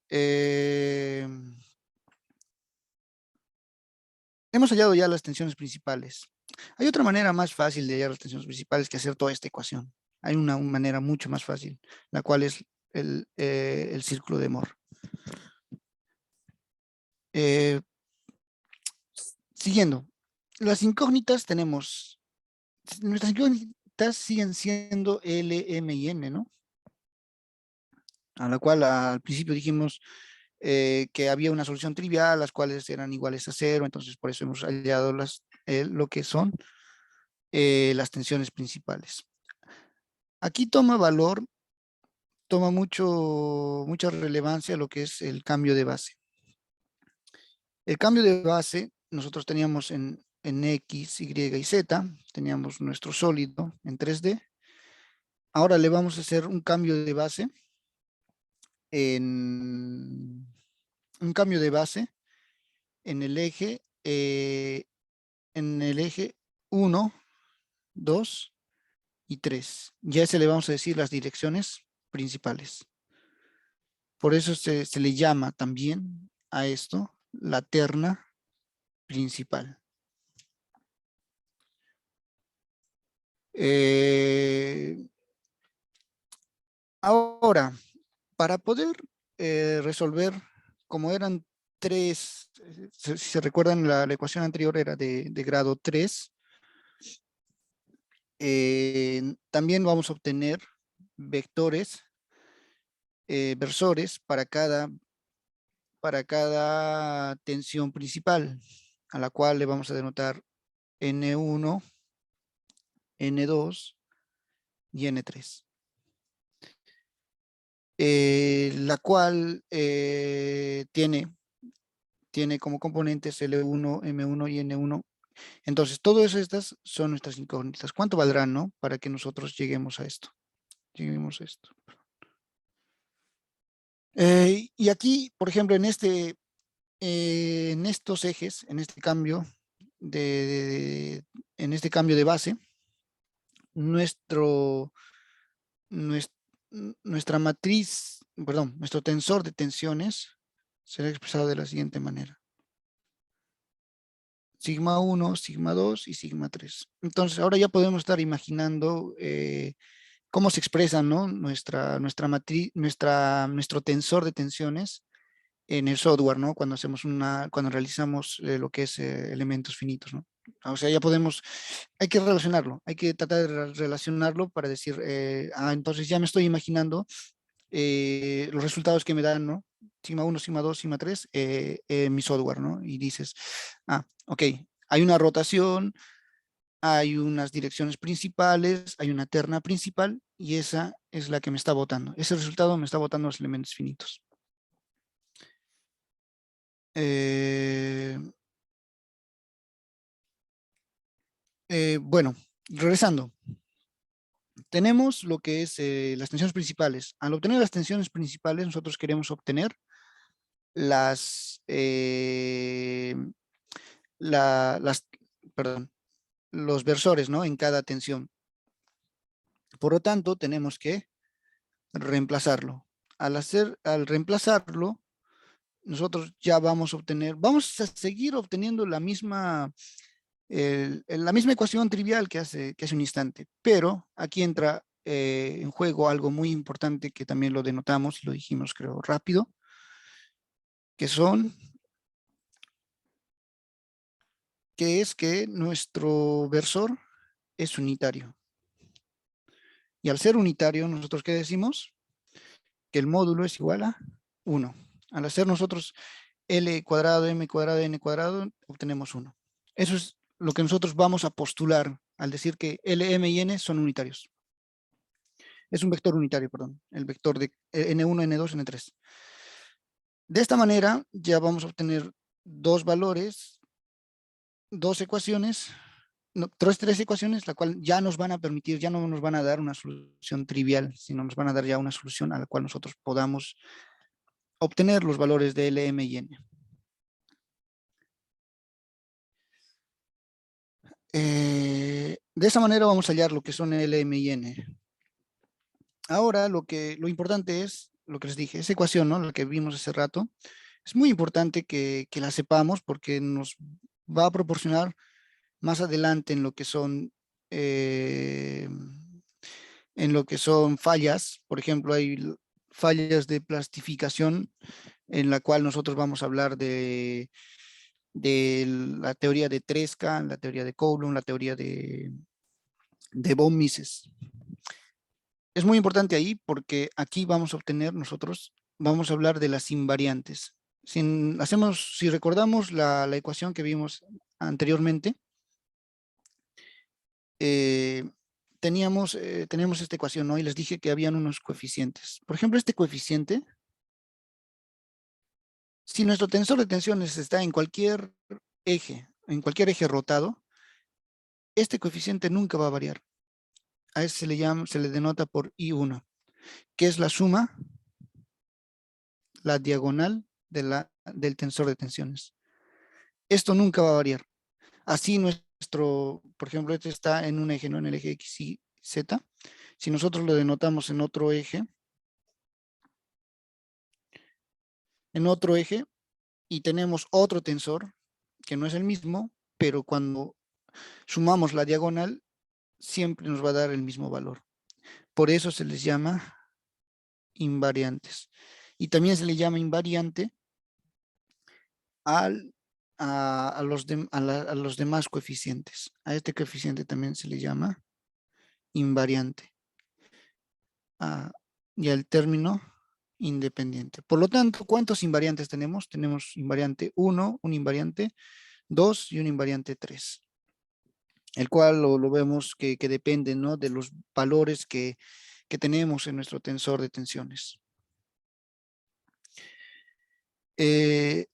eh, hemos hallado ya las tensiones principales. Hay otra manera más fácil de hallar las tensiones principales que hacer toda esta ecuación. Hay una manera mucho más fácil, la cual es el círculo de Moore. Eh, Siguiendo, las incógnitas tenemos, nuestras incógnitas siguen siendo L, M y N, ¿no? A la cual al principio dijimos que había una solución trivial, las cuales eran iguales a cero, entonces por eso hemos hallado lo que son las tensiones principales. Aquí toma mucha relevancia lo que es el cambio de base. El cambio de base, nosotros teníamos en X, Y y Z, teníamos nuestro sólido en 3D. Ahora le vamos a hacer un cambio de base en un cambio de base en en el eje 1, 2 y 3. Ya se le vamos a decir las direcciones principales. Por eso se le llama también a esto la terna principal. Ahora, para poder resolver, como eran tres, si se recuerdan, la ecuación anterior era de grado 3, también vamos a obtener vectores, versores para cada tensión principal, a la cual le vamos a denotar N1, N2 y N3. La cual tiene como componentes L1, M1 y N1. Entonces, todas estas son nuestras incógnitas. ¿Cuánto valdrán, no? Para que nosotros lleguemos a esto. Lleguemos a esto. Y aquí, por ejemplo, en estos ejes, en este cambio en este cambio de base, nuestro, nues- nuestra matriz, perdón, nuestro tensor de tensiones será expresado de la siguiente manera. Sigma 1, sigma 2 y sigma 3. Entonces, ahora ya podemos estar imaginando cómo se expresa, ¿no? Nuestra matriz, nuestro tensor de tensiones en el software, ¿no? Cuando realizamos lo que es elementos finitos, ¿no? O sea, hay que relacionarlo, hay que tratar de relacionarlo para decir, entonces ya me estoy imaginando los resultados que me dan, ¿no? Sigma 1, sigma 2, sigma 3, mi software, ¿no? Y dices, ok, hay una rotación, hay unas direcciones principales, hay una terna principal y esa es la que me está botando. Ese resultado me está botando los elementos finitos. Eh, Bueno, regresando. Tenemos lo que es las tensiones principales. Al obtener las tensiones principales, nosotros queremos obtener las, las, perdón, los versores, ¿no? En cada tensión. Por lo tanto, tenemos que reemplazarlo. Al reemplazarlo, nosotros ya vamos a obtener, vamos a seguir obteniendo la misma ecuación trivial que hace un instante, pero aquí entra en juego algo muy importante que también lo denotamos y lo dijimos, creo, rápido, que es que nuestro versor es unitario. Y al ser unitario, nosotros ¿qué decimos? Que el módulo es igual a 1. Al hacer nosotros L cuadrado, M cuadrado, N cuadrado, obtenemos 1. Eso es lo que nosotros vamos a postular al decir que L, M y N son unitarios. Es un vector unitario, perdón, el vector de N1, N2, N3. De esta manera ya vamos a obtener dos valores, dos ecuaciones, no, tres ecuaciones, la cual ya nos van a permitir, ya no nos van a dar una solución trivial, sino nos van a dar ya una solución a la cual nosotros podamos obtener los valores de L, M y N. De esa manera vamos a hallar lo que son L, M y N. Ahora lo importante es, lo que les dije, esa ecuación, ¿no? La que vimos hace rato, es muy importante que la sepamos porque nos va a proporcionar más adelante eh, en lo que son fallas. Por ejemplo, hay fallas de plastificación en la cual nosotros vamos a hablar de la teoría de Tresca, la teoría de Coulomb, la teoría de von Mises. Es muy importante ahí porque aquí vamos a obtener nosotros, vamos a hablar de las invariantes. Si recordamos la ecuación que vimos anteriormente, teníamos esta ecuación, ¿no? Y les dije que habían unos coeficientes. Por ejemplo, este coeficiente, si nuestro tensor de tensiones está en cualquier eje rotado, este coeficiente nunca va a variar. A ese se le denota por I1, que es la suma, la diagonal del tensor de tensiones. Esto nunca va a variar. Así por ejemplo, este está en un eje, ¿no? En el eje X y Z. Si nosotros lo denotamos en otro eje, y tenemos otro tensor, que no es el mismo, pero cuando sumamos la diagonal, siempre nos va a dar el mismo valor. Por eso se les llama invariantes. Y también se le llama invariante a los demás coeficientes. A este coeficiente también se le llama invariante. Y al término independiente. Por lo tanto, ¿cuántos invariantes tenemos? Tenemos invariante 1, un invariante 2 y un invariante 3. El cual lo vemos que depende, ¿no? De los valores que tenemos en nuestro tensor de tensiones.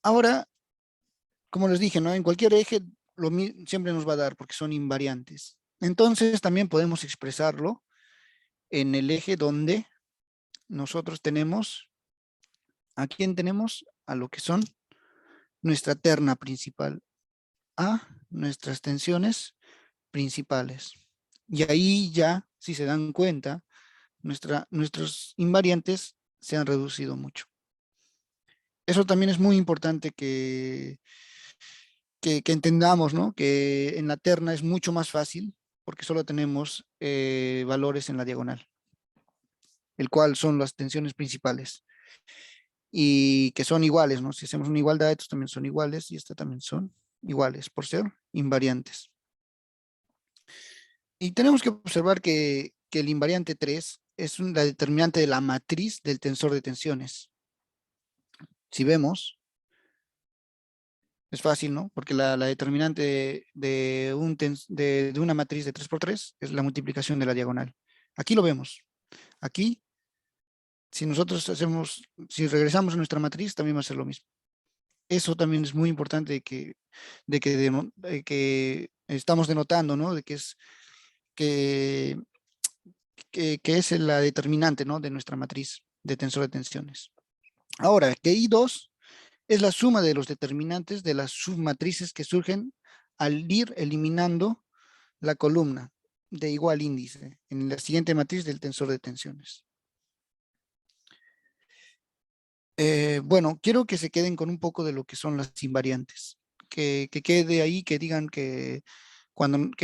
Ahora, como les dije, ¿no? En cualquier eje siempre nos va a dar porque son invariantes. Entonces también podemos expresarlo en el eje donde nosotros tenemos, ¿a quién tenemos? A lo que son nuestra terna principal, a nuestras tensiones principales. Y ahí ya, si se dan cuenta, nuestros invariantes se han reducido mucho. Eso también es muy importante que entendamos, ¿no? Que en la terna es mucho más fácil porque solo tenemos valores en la diagonal, el cual son las tensiones principales y que son iguales, ¿no? Si hacemos una igualdad, estos también son iguales y estas también son iguales por ser invariantes. Y tenemos que observar que el invariante 3 es la determinante de la matriz del tensor de tensiones. Si vemos, es fácil, ¿no? Porque la determinante de una matriz de 3×3 es la multiplicación de la diagonal. Aquí lo vemos. Aquí, si regresamos a nuestra matriz, también va a ser lo mismo. Eso también es muy importante que estamos denotando, ¿no? De que, que es la determinante, ¿no? De nuestra matriz de tensor de tensiones. Ahora, que I2 es la suma de los determinantes de las submatrices que surgen al ir eliminando la columna de igual índice en la siguiente matriz del tensor de tensiones. Bueno, quiero que se queden con un poco de lo que son las invariantes. Que quede ahí, que digan que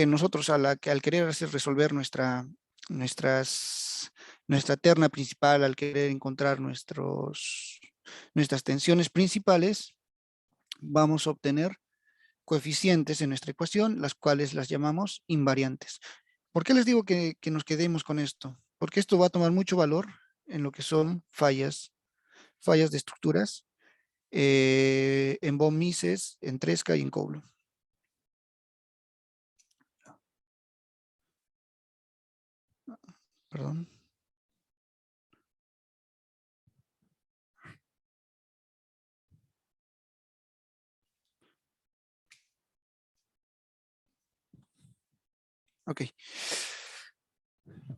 nosotros al querer resolver nuestra terna principal, al querer encontrar nuestras tensiones principales, vamos a obtener coeficientes en nuestra ecuación, las cuales las llamamos invariantes. ¿Por qué les digo que nos quedemos con esto? Porque esto va a tomar mucho valor en lo que son fallas de estructuras, en von Mises, en Tresca y en Coulomb. Perdón. Ok.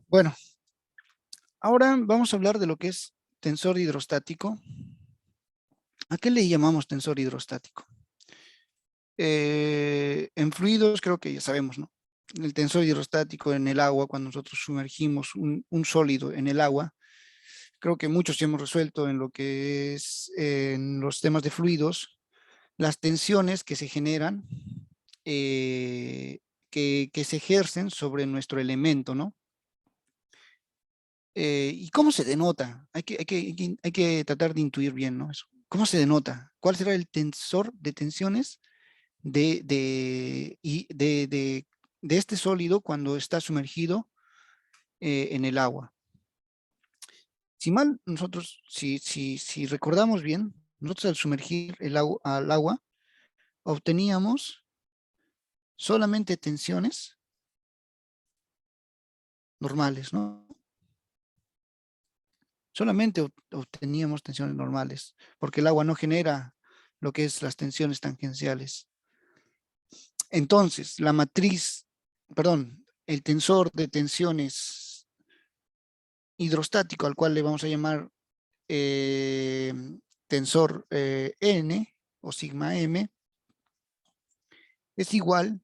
Bueno, ahora vamos a hablar de lo que es tensor hidrostático. ¿A qué le llamamos tensor hidrostático? En fluidos creo que ya sabemos, ¿no? El tensor hidrostático en el agua, cuando nosotros sumergimos un sólido en el agua, creo que muchos ya hemos resuelto en lo que es en los temas de fluidos, las tensiones que se generan, que se ejercen sobre nuestro elemento, ¿no? ¿Y cómo se denota? Hay que tratar de intuir bien, ¿no? Eso. ¿Cómo se denota? ¿Cuál será el tensor de tensiones de este sólido cuando está sumergido en el agua? Si mal nosotros, si recordamos bien, nosotros al sumergir al agua obteníamos solamente tensiones normales, ¿no? Solamente obteníamos tensiones normales, porque el agua no genera lo que es las tensiones tangenciales. Entonces, el tensor de tensiones hidrostático, al cual le vamos a llamar eh, tensor N o sigma M, es igual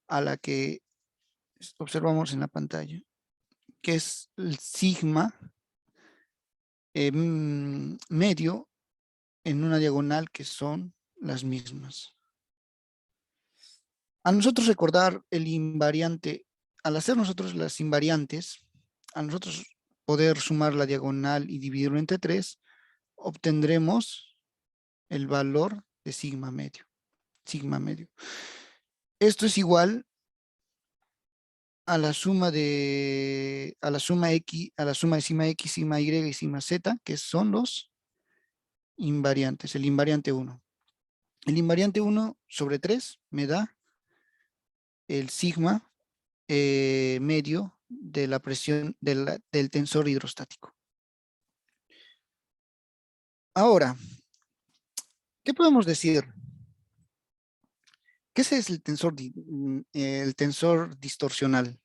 a la que observamos en la pantalla, que es el sigma medio en una diagonal que son las mismas. A nosotros recordar el invariante, al hacer nosotros las invariantes, a nosotros poder sumar la diagonal y dividirlo entre 3, obtendremos el valor de sigma medio. Sigma medio. Esto es igual a la suma de X, a la suma de sigma X, sigma Y y sigma Z, que son los invariantes, el invariante 1. El invariante 1 sobre 3 me da el sigma medio de la presión del tensor hidrostático. Ahora, ¿qué podemos decir? ¿Qué es el tensor distorsional?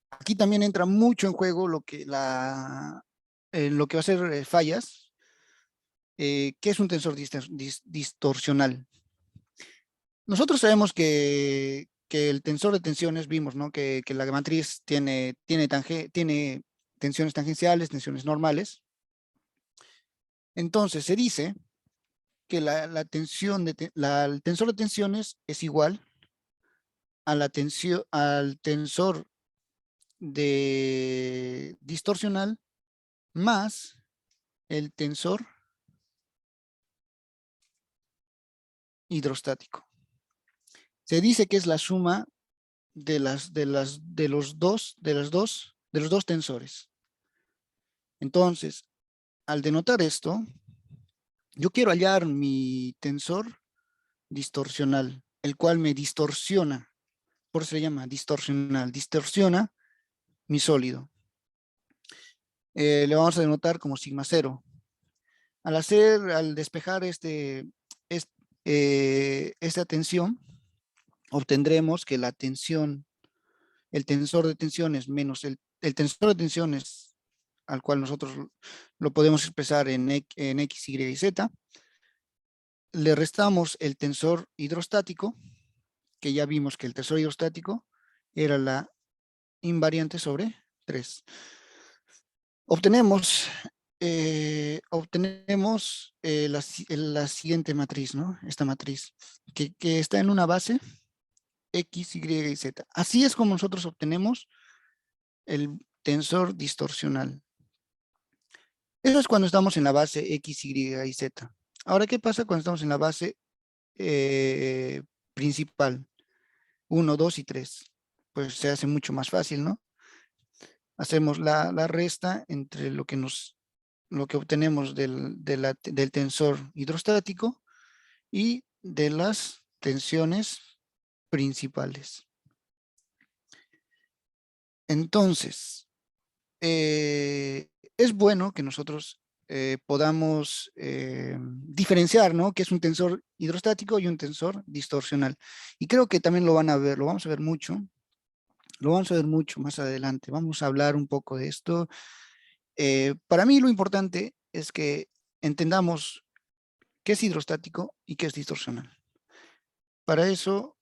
Aquí también entra mucho en juego lo que va a ser fallas. ¿Qué es un tensor distorsional? Nosotros sabemos que el tensor de tensiones, vimos, ¿no? Que la matriz tiene tensiones tangenciales, tensiones normales. Entonces se dice que el tensor de tensiones es igual a al tensor de distorsional más el tensor hidrostático. Se dice que es la suma de los dos tensores. Entonces, al denotar esto, yo quiero hallar mi tensor distorsional, el cual me distorsiona, por eso se llama distorsional, distorsiona mi sólido. Le vamos a denotar como sigma 0. Al despejar esta tensión, obtendremos que la tensión, el tensor de tensiones menos el tensor de tensiones al cual nosotros lo podemos expresar en X, Y y Z, le restamos el tensor hidrostático, que ya vimos que el tensor hidrostático era la invariante sobre 3. Obtenemos la siguiente matriz, ¿no? Esta matriz, que está en una base X, Y y Z. Así es como nosotros obtenemos el tensor distorsional. Eso es cuando estamos en la base X, Y y Z. Ahora, ¿qué pasa cuando estamos en la base principal? 1, 2 y 3. Pues se hace mucho más fácil, ¿no? Hacemos la resta entre lo que obtenemos del tensor hidrostático y de las tensiones principales. Entonces, es bueno que nosotros podamos diferenciar, ¿no? Que es un tensor hidrostático y un tensor distorsional. Y creo que también lo vamos a ver mucho. Lo vamos a ver mucho más adelante. Vamos a hablar un poco de esto. Para mí lo importante es que entendamos qué es hidrostático y qué es distorsional. Para eso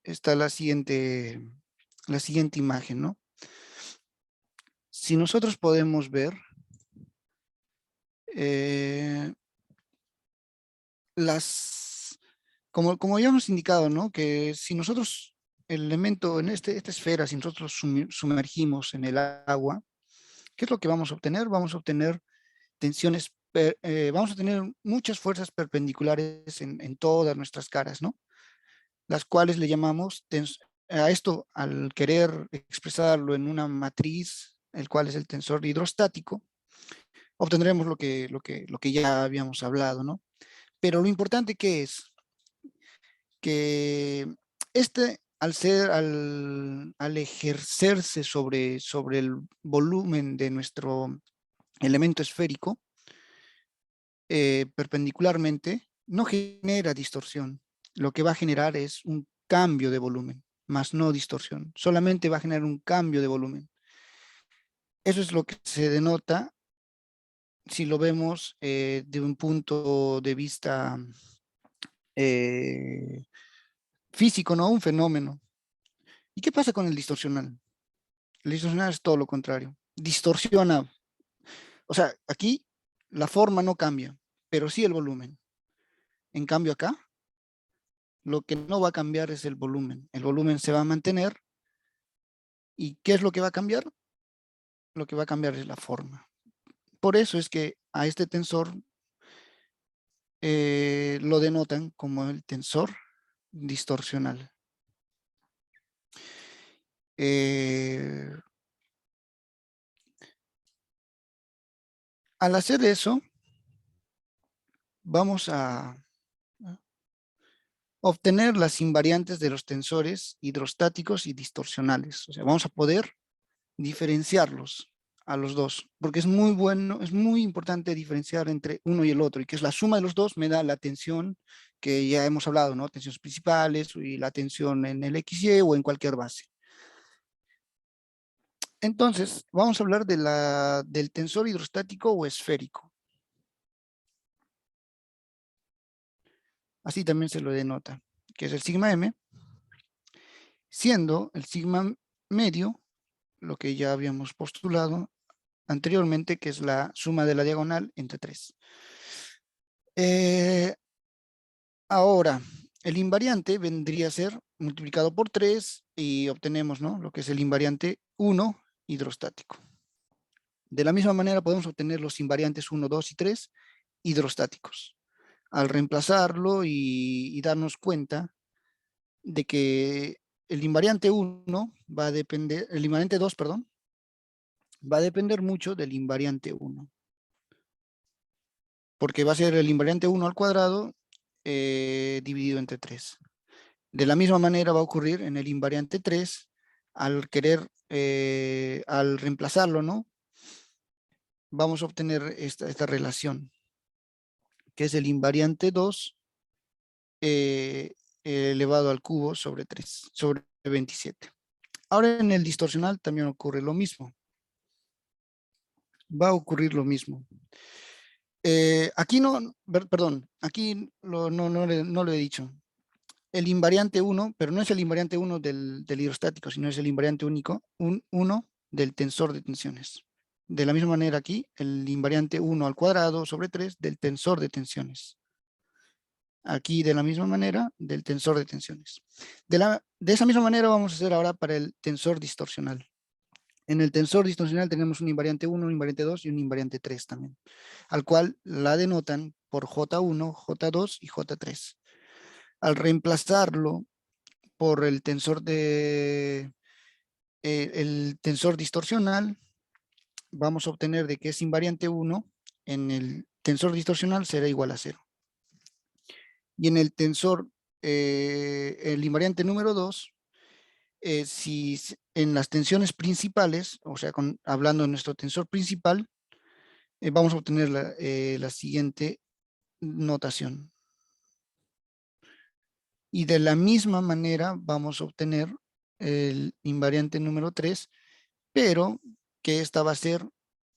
está la siguiente imagen, ¿no? Si nosotros podemos ver como ya hemos indicado, ¿no? Que si nosotros, el elemento en esta esfera, si nosotros sumergimos en el agua, ¿qué es lo que vamos a obtener? Vamos a obtener tensiones, vamos a tener muchas fuerzas perpendiculares en todas nuestras caras, ¿no? Las cuales le llamamos, a esto, al querer expresarlo en una matriz, el cual es el tensor hidrostático, obtendremos lo que ya habíamos hablado, ¿no? Pero lo importante que es que al ejercerse sobre el volumen de nuestro elemento esférico, perpendicularmente, no genera distorsión. Lo que va a generar es un cambio de volumen, más no distorsión. Solamente va a generar un cambio de volumen. Eso es lo que se denota si lo vemos de un punto de vista físico, ¿no? Un fenómeno. ¿Y qué pasa con el distorsional? El distorsional es todo lo contrario. Distorsiona. O sea, aquí la forma no cambia, pero sí el volumen. En cambio acá, lo que no va a cambiar es el volumen. El volumen se va a mantener. ¿Y qué es lo que va a cambiar? Lo que va a cambiar es la forma. Por eso es que a este tensor lo denotan como el tensor distorsional. Al hacer eso, vamos a obtener las invariantes de los tensores hidrostáticos y distorsionales. O sea, vamos a poder diferenciarlos a los dos, porque es muy bueno, es muy importante diferenciar entre uno y el otro, y que es la suma de los dos me da la tensión que ya hemos hablado, ¿no? Tensiones principales y la tensión en el XY o en cualquier base. Entonces, vamos a hablar del tensor hidrostático o esférico. Así también se lo denota, que es el sigma M, siendo el sigma medio lo que ya habíamos postulado anteriormente, que es la suma de la diagonal entre 3. Ahora, el invariante vendría a ser multiplicado por 3 y obtenemos, ¿no?, lo que es el invariante 1 hidrostático. De la misma manera podemos obtener los invariantes 1, 2 y 3 hidrostáticos. Al reemplazarlo y darnos cuenta de que el invariante 1 va a depender, el invariante 2, perdón, va a depender mucho del invariante 1. Porque va a ser el invariante 1 al cuadrado dividido entre 3. De la misma manera va a ocurrir en el invariante 3, al reemplazarlo, ¿no? Vamos a obtener esta relación, que es el invariante 2 elevado al cubo sobre 3, sobre 27. Ahora en el distorsional también ocurre lo mismo. Va a ocurrir lo mismo. Aquí no, perdón, aquí no lo he dicho. El invariante 1, pero no es el invariante 1 del hidrostático, sino es el invariante único, 1 del tensor de tensiones. De la misma manera aquí, el invariante 1 al cuadrado sobre 3 del tensor de tensiones. Aquí de la misma manera del tensor de tensiones. De esa misma manera vamos a hacer ahora para el tensor distorsional. En el tensor distorsional tenemos un invariante 1, un invariante 2 y un invariante 3 también, al cual la denotan por J1, J2 y J3. Al reemplazarlo por el tensor distorsional, vamos a obtener de que es invariante 1 en el tensor distorsional será igual a 0. Y en el tensor, el invariante número 2, si en las tensiones principales, o sea, hablando de nuestro tensor principal, vamos a obtener la siguiente notación. Y de la misma manera vamos a obtener el invariante número 3, pero que esta va a ser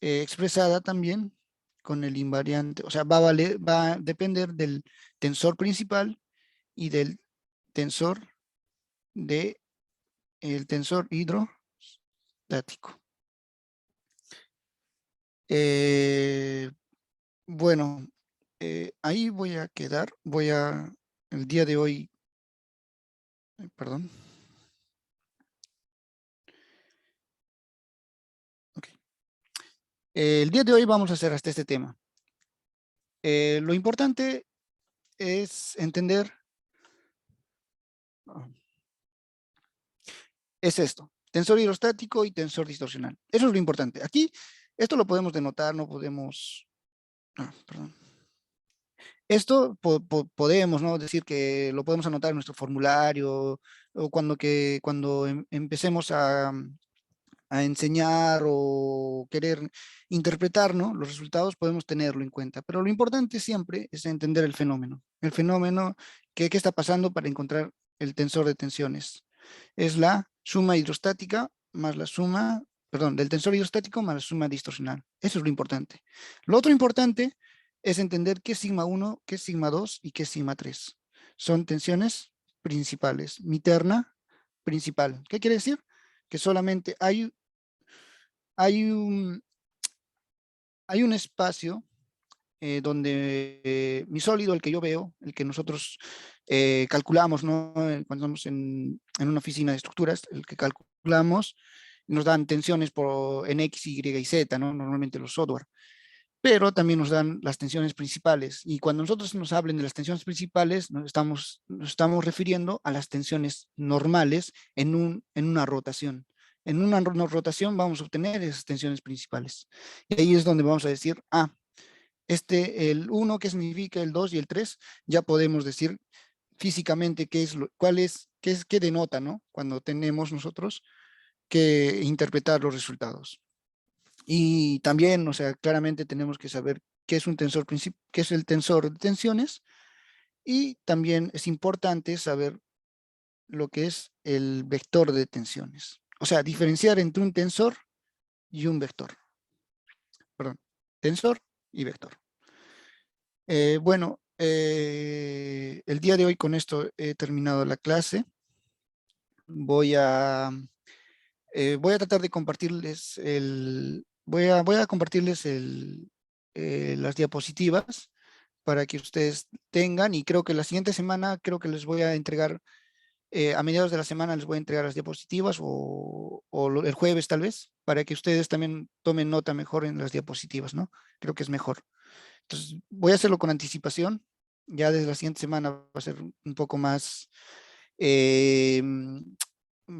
expresada también con el invariante, o sea, va a depender del tensor principal y del tensor hidrostático. Bueno, ahí voy a quedar, el día de hoy, perdón. Okay. El día de hoy vamos a hacer hasta este tema. Lo importante es entender, es esto, tensor hidrostático y tensor distorsional. Eso es lo importante. Aquí, esto lo podemos denotar, no podemos, perdón. Esto podemos, ¿no? Decir que lo podemos anotar en nuestro formulario o cuando empecemos a enseñar o querer interpretar, ¿no? Los resultados, podemos tenerlo en cuenta. Pero lo importante siempre es entender el fenómeno. El fenómeno, qué está pasando para encontrar el tensor de tensiones. Es la suma hidrostática más la suma, perdón, del tensor hidrostático más la suma distorsional. Eso es lo importante. Lo otro importante es entender qué es sigma 1, qué es sigma 2 y qué es sigma 3. Son tensiones principales. Mi terna principal. ¿Qué quiere decir? Que solamente hay un espacio donde mi sólido, el que yo veo, el que nosotros calculamos, ¿no? Cuando estamos en una oficina de estructuras, el que calculamos, nos dan tensiones en X, Y y Z, ¿no? Normalmente los software. Pero también nos dan las tensiones principales. Y cuando nosotros nos hablen de las tensiones principales, nos estamos refiriendo a las tensiones normales en una rotación. En una rotación vamos a obtener esas tensiones principales. Y ahí es donde vamos a decir, el 1, qué significa, el 2 y el 3, ya podemos decir físicamente qué denota, ¿no? Cuando tenemos nosotros que interpretar los resultados. Y también, o sea, claramente tenemos que saber qué es qué es el tensor de tensiones, y también es importante saber lo que es el vector de tensiones. O sea, diferenciar entre un tensor y un vector. Perdón, tensor y vector. Bueno, el día de hoy con esto he terminado la clase. Voy a tratar de compartirles voy a compartirles las diapositivas para que ustedes tengan, y creo que la siguiente semana, creo que les voy a entregar, a mediados de la semana les voy a entregar las diapositivas o el jueves tal vez, para que ustedes también tomen nota mejor en las diapositivas, ¿no? Creo que es mejor. Entonces, voy a hacerlo con anticipación. Ya desde la siguiente semana va a ser un poco más, va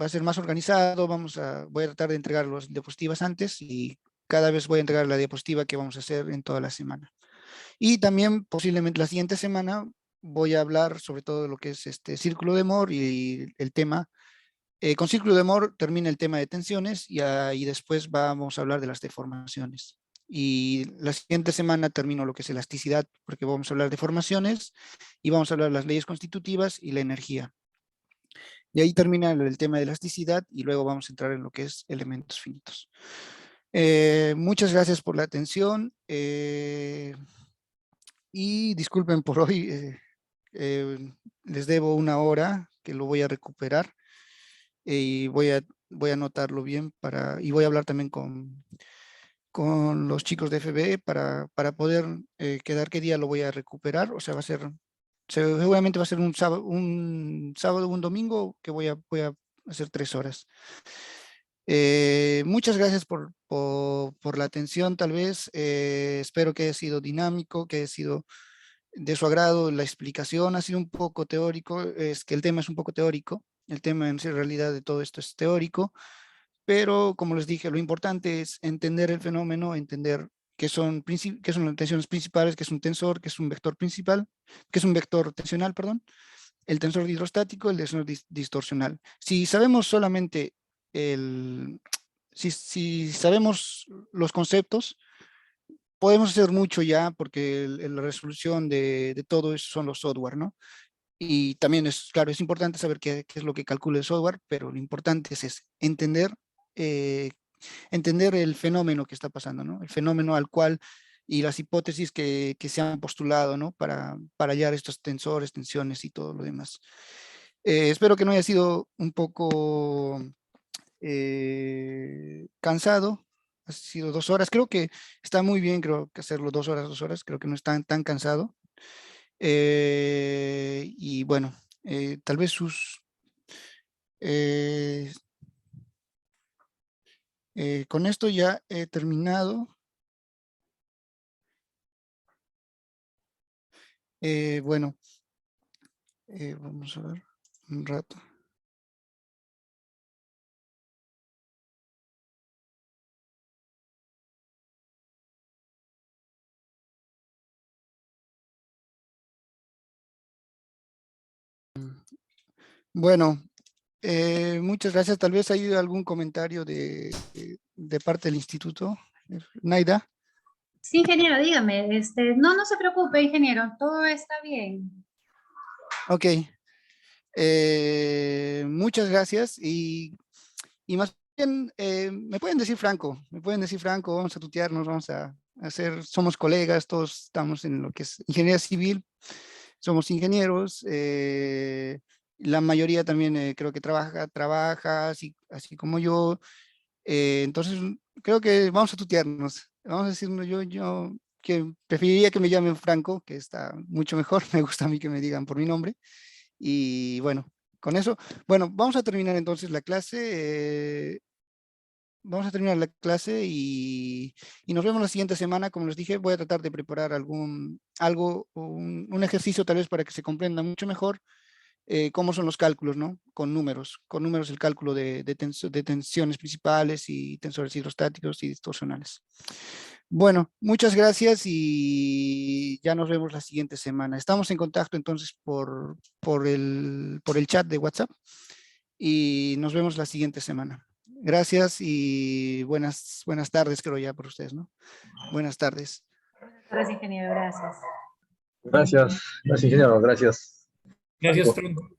a ser más organizado. Voy a tratar de entregar las diapositivas antes, y cada vez voy a entregar la diapositiva que vamos a hacer en toda la semana. Y también posiblemente la siguiente semana voy a hablar sobre todo de lo que es este círculo de Moore y el tema. Con círculo de Moore termina el tema de tensiones, y después vamos a hablar de las deformaciones. Y la siguiente semana termino lo que es elasticidad, porque vamos a hablar de formaciones y vamos a hablar de las leyes constitutivas y la energía. Y ahí termina el tema de elasticidad y luego vamos a entrar en lo que es elementos finitos. Muchas gracias por la atención y disculpen por hoy, les debo una hora que lo voy a recuperar y voy a anotarlo bien y voy a hablar también con los chicos de FBE para poder quedar qué día lo voy a recuperar. O sea, seguramente va a ser un sábado o un domingo que voy a hacer 3 horas. Muchas gracias por la atención, tal vez. Espero que haya sido dinámico, que haya sido de su agrado. La explicación ha sido un poco teórico, es que el tema es un poco teórico. El tema en realidad de todo esto es teórico, pero como les dije, lo importante es entender el fenómeno, entender qué son las tensiones principales, qué es un tensor, qué es un vector principal, qué es un vector tensional, perdón, el tensor hidrostático, el tensor distorsional. Si sabemos solamente si sabemos los conceptos, podemos hacer mucho ya porque la resolución de todo eso son los software, ¿no? Y también es, claro, es importante saber qué es lo que calcula el software, pero lo importante es entender, eh, entender el fenómeno que está pasando, ¿no? El fenómeno al cual y las hipótesis que se han postulado, ¿no? Para hallar estos tensores, tensiones y todo lo demás. Espero que no haya sido un poco cansado. Ha sido 2 horas. Creo que está muy bien, creo que hacerlo 2 horas. Creo que no es tan cansado. Y bueno, tal vez eh, con esto ya he terminado. Bueno, vamos a ver un rato. Bueno, muchas gracias. Tal vez hay algún comentario de parte del instituto. Naida. Sí, ingeniero, dígame. No, no se preocupe, ingeniero, todo está bien. Ok. Muchas gracias y más bien, me pueden decir Franco, vamos a tutearnos, vamos a hacer, somos colegas, todos estamos en lo que es ingeniería civil, somos ingenieros, la mayoría también creo que trabaja así como yo, entonces creo que vamos a tutearnos, vamos a decirnos yo que preferiría que me llamen Franco, que está mucho mejor, me gusta a mí que me digan por mi nombre. Y bueno, con eso, bueno, vamos a terminar entonces la clase. Vamos a terminar la clase y nos vemos la siguiente semana. Como les dije, voy a tratar de preparar un ejercicio tal vez para que se comprenda mucho mejor cómo son los cálculos, ¿no? Con números el cálculo de tensiones principales y tensores hidrostáticos y distorsionales. Bueno, muchas gracias y ya nos vemos la siguiente semana. Estamos en contacto entonces por el chat de WhatsApp y nos vemos la siguiente semana. Gracias y buenas tardes, creo ya por ustedes, ¿no? Buenas tardes. Gracias, ingeniero, gracias. Gracias, ingeniero, gracias. Gracias, Franco.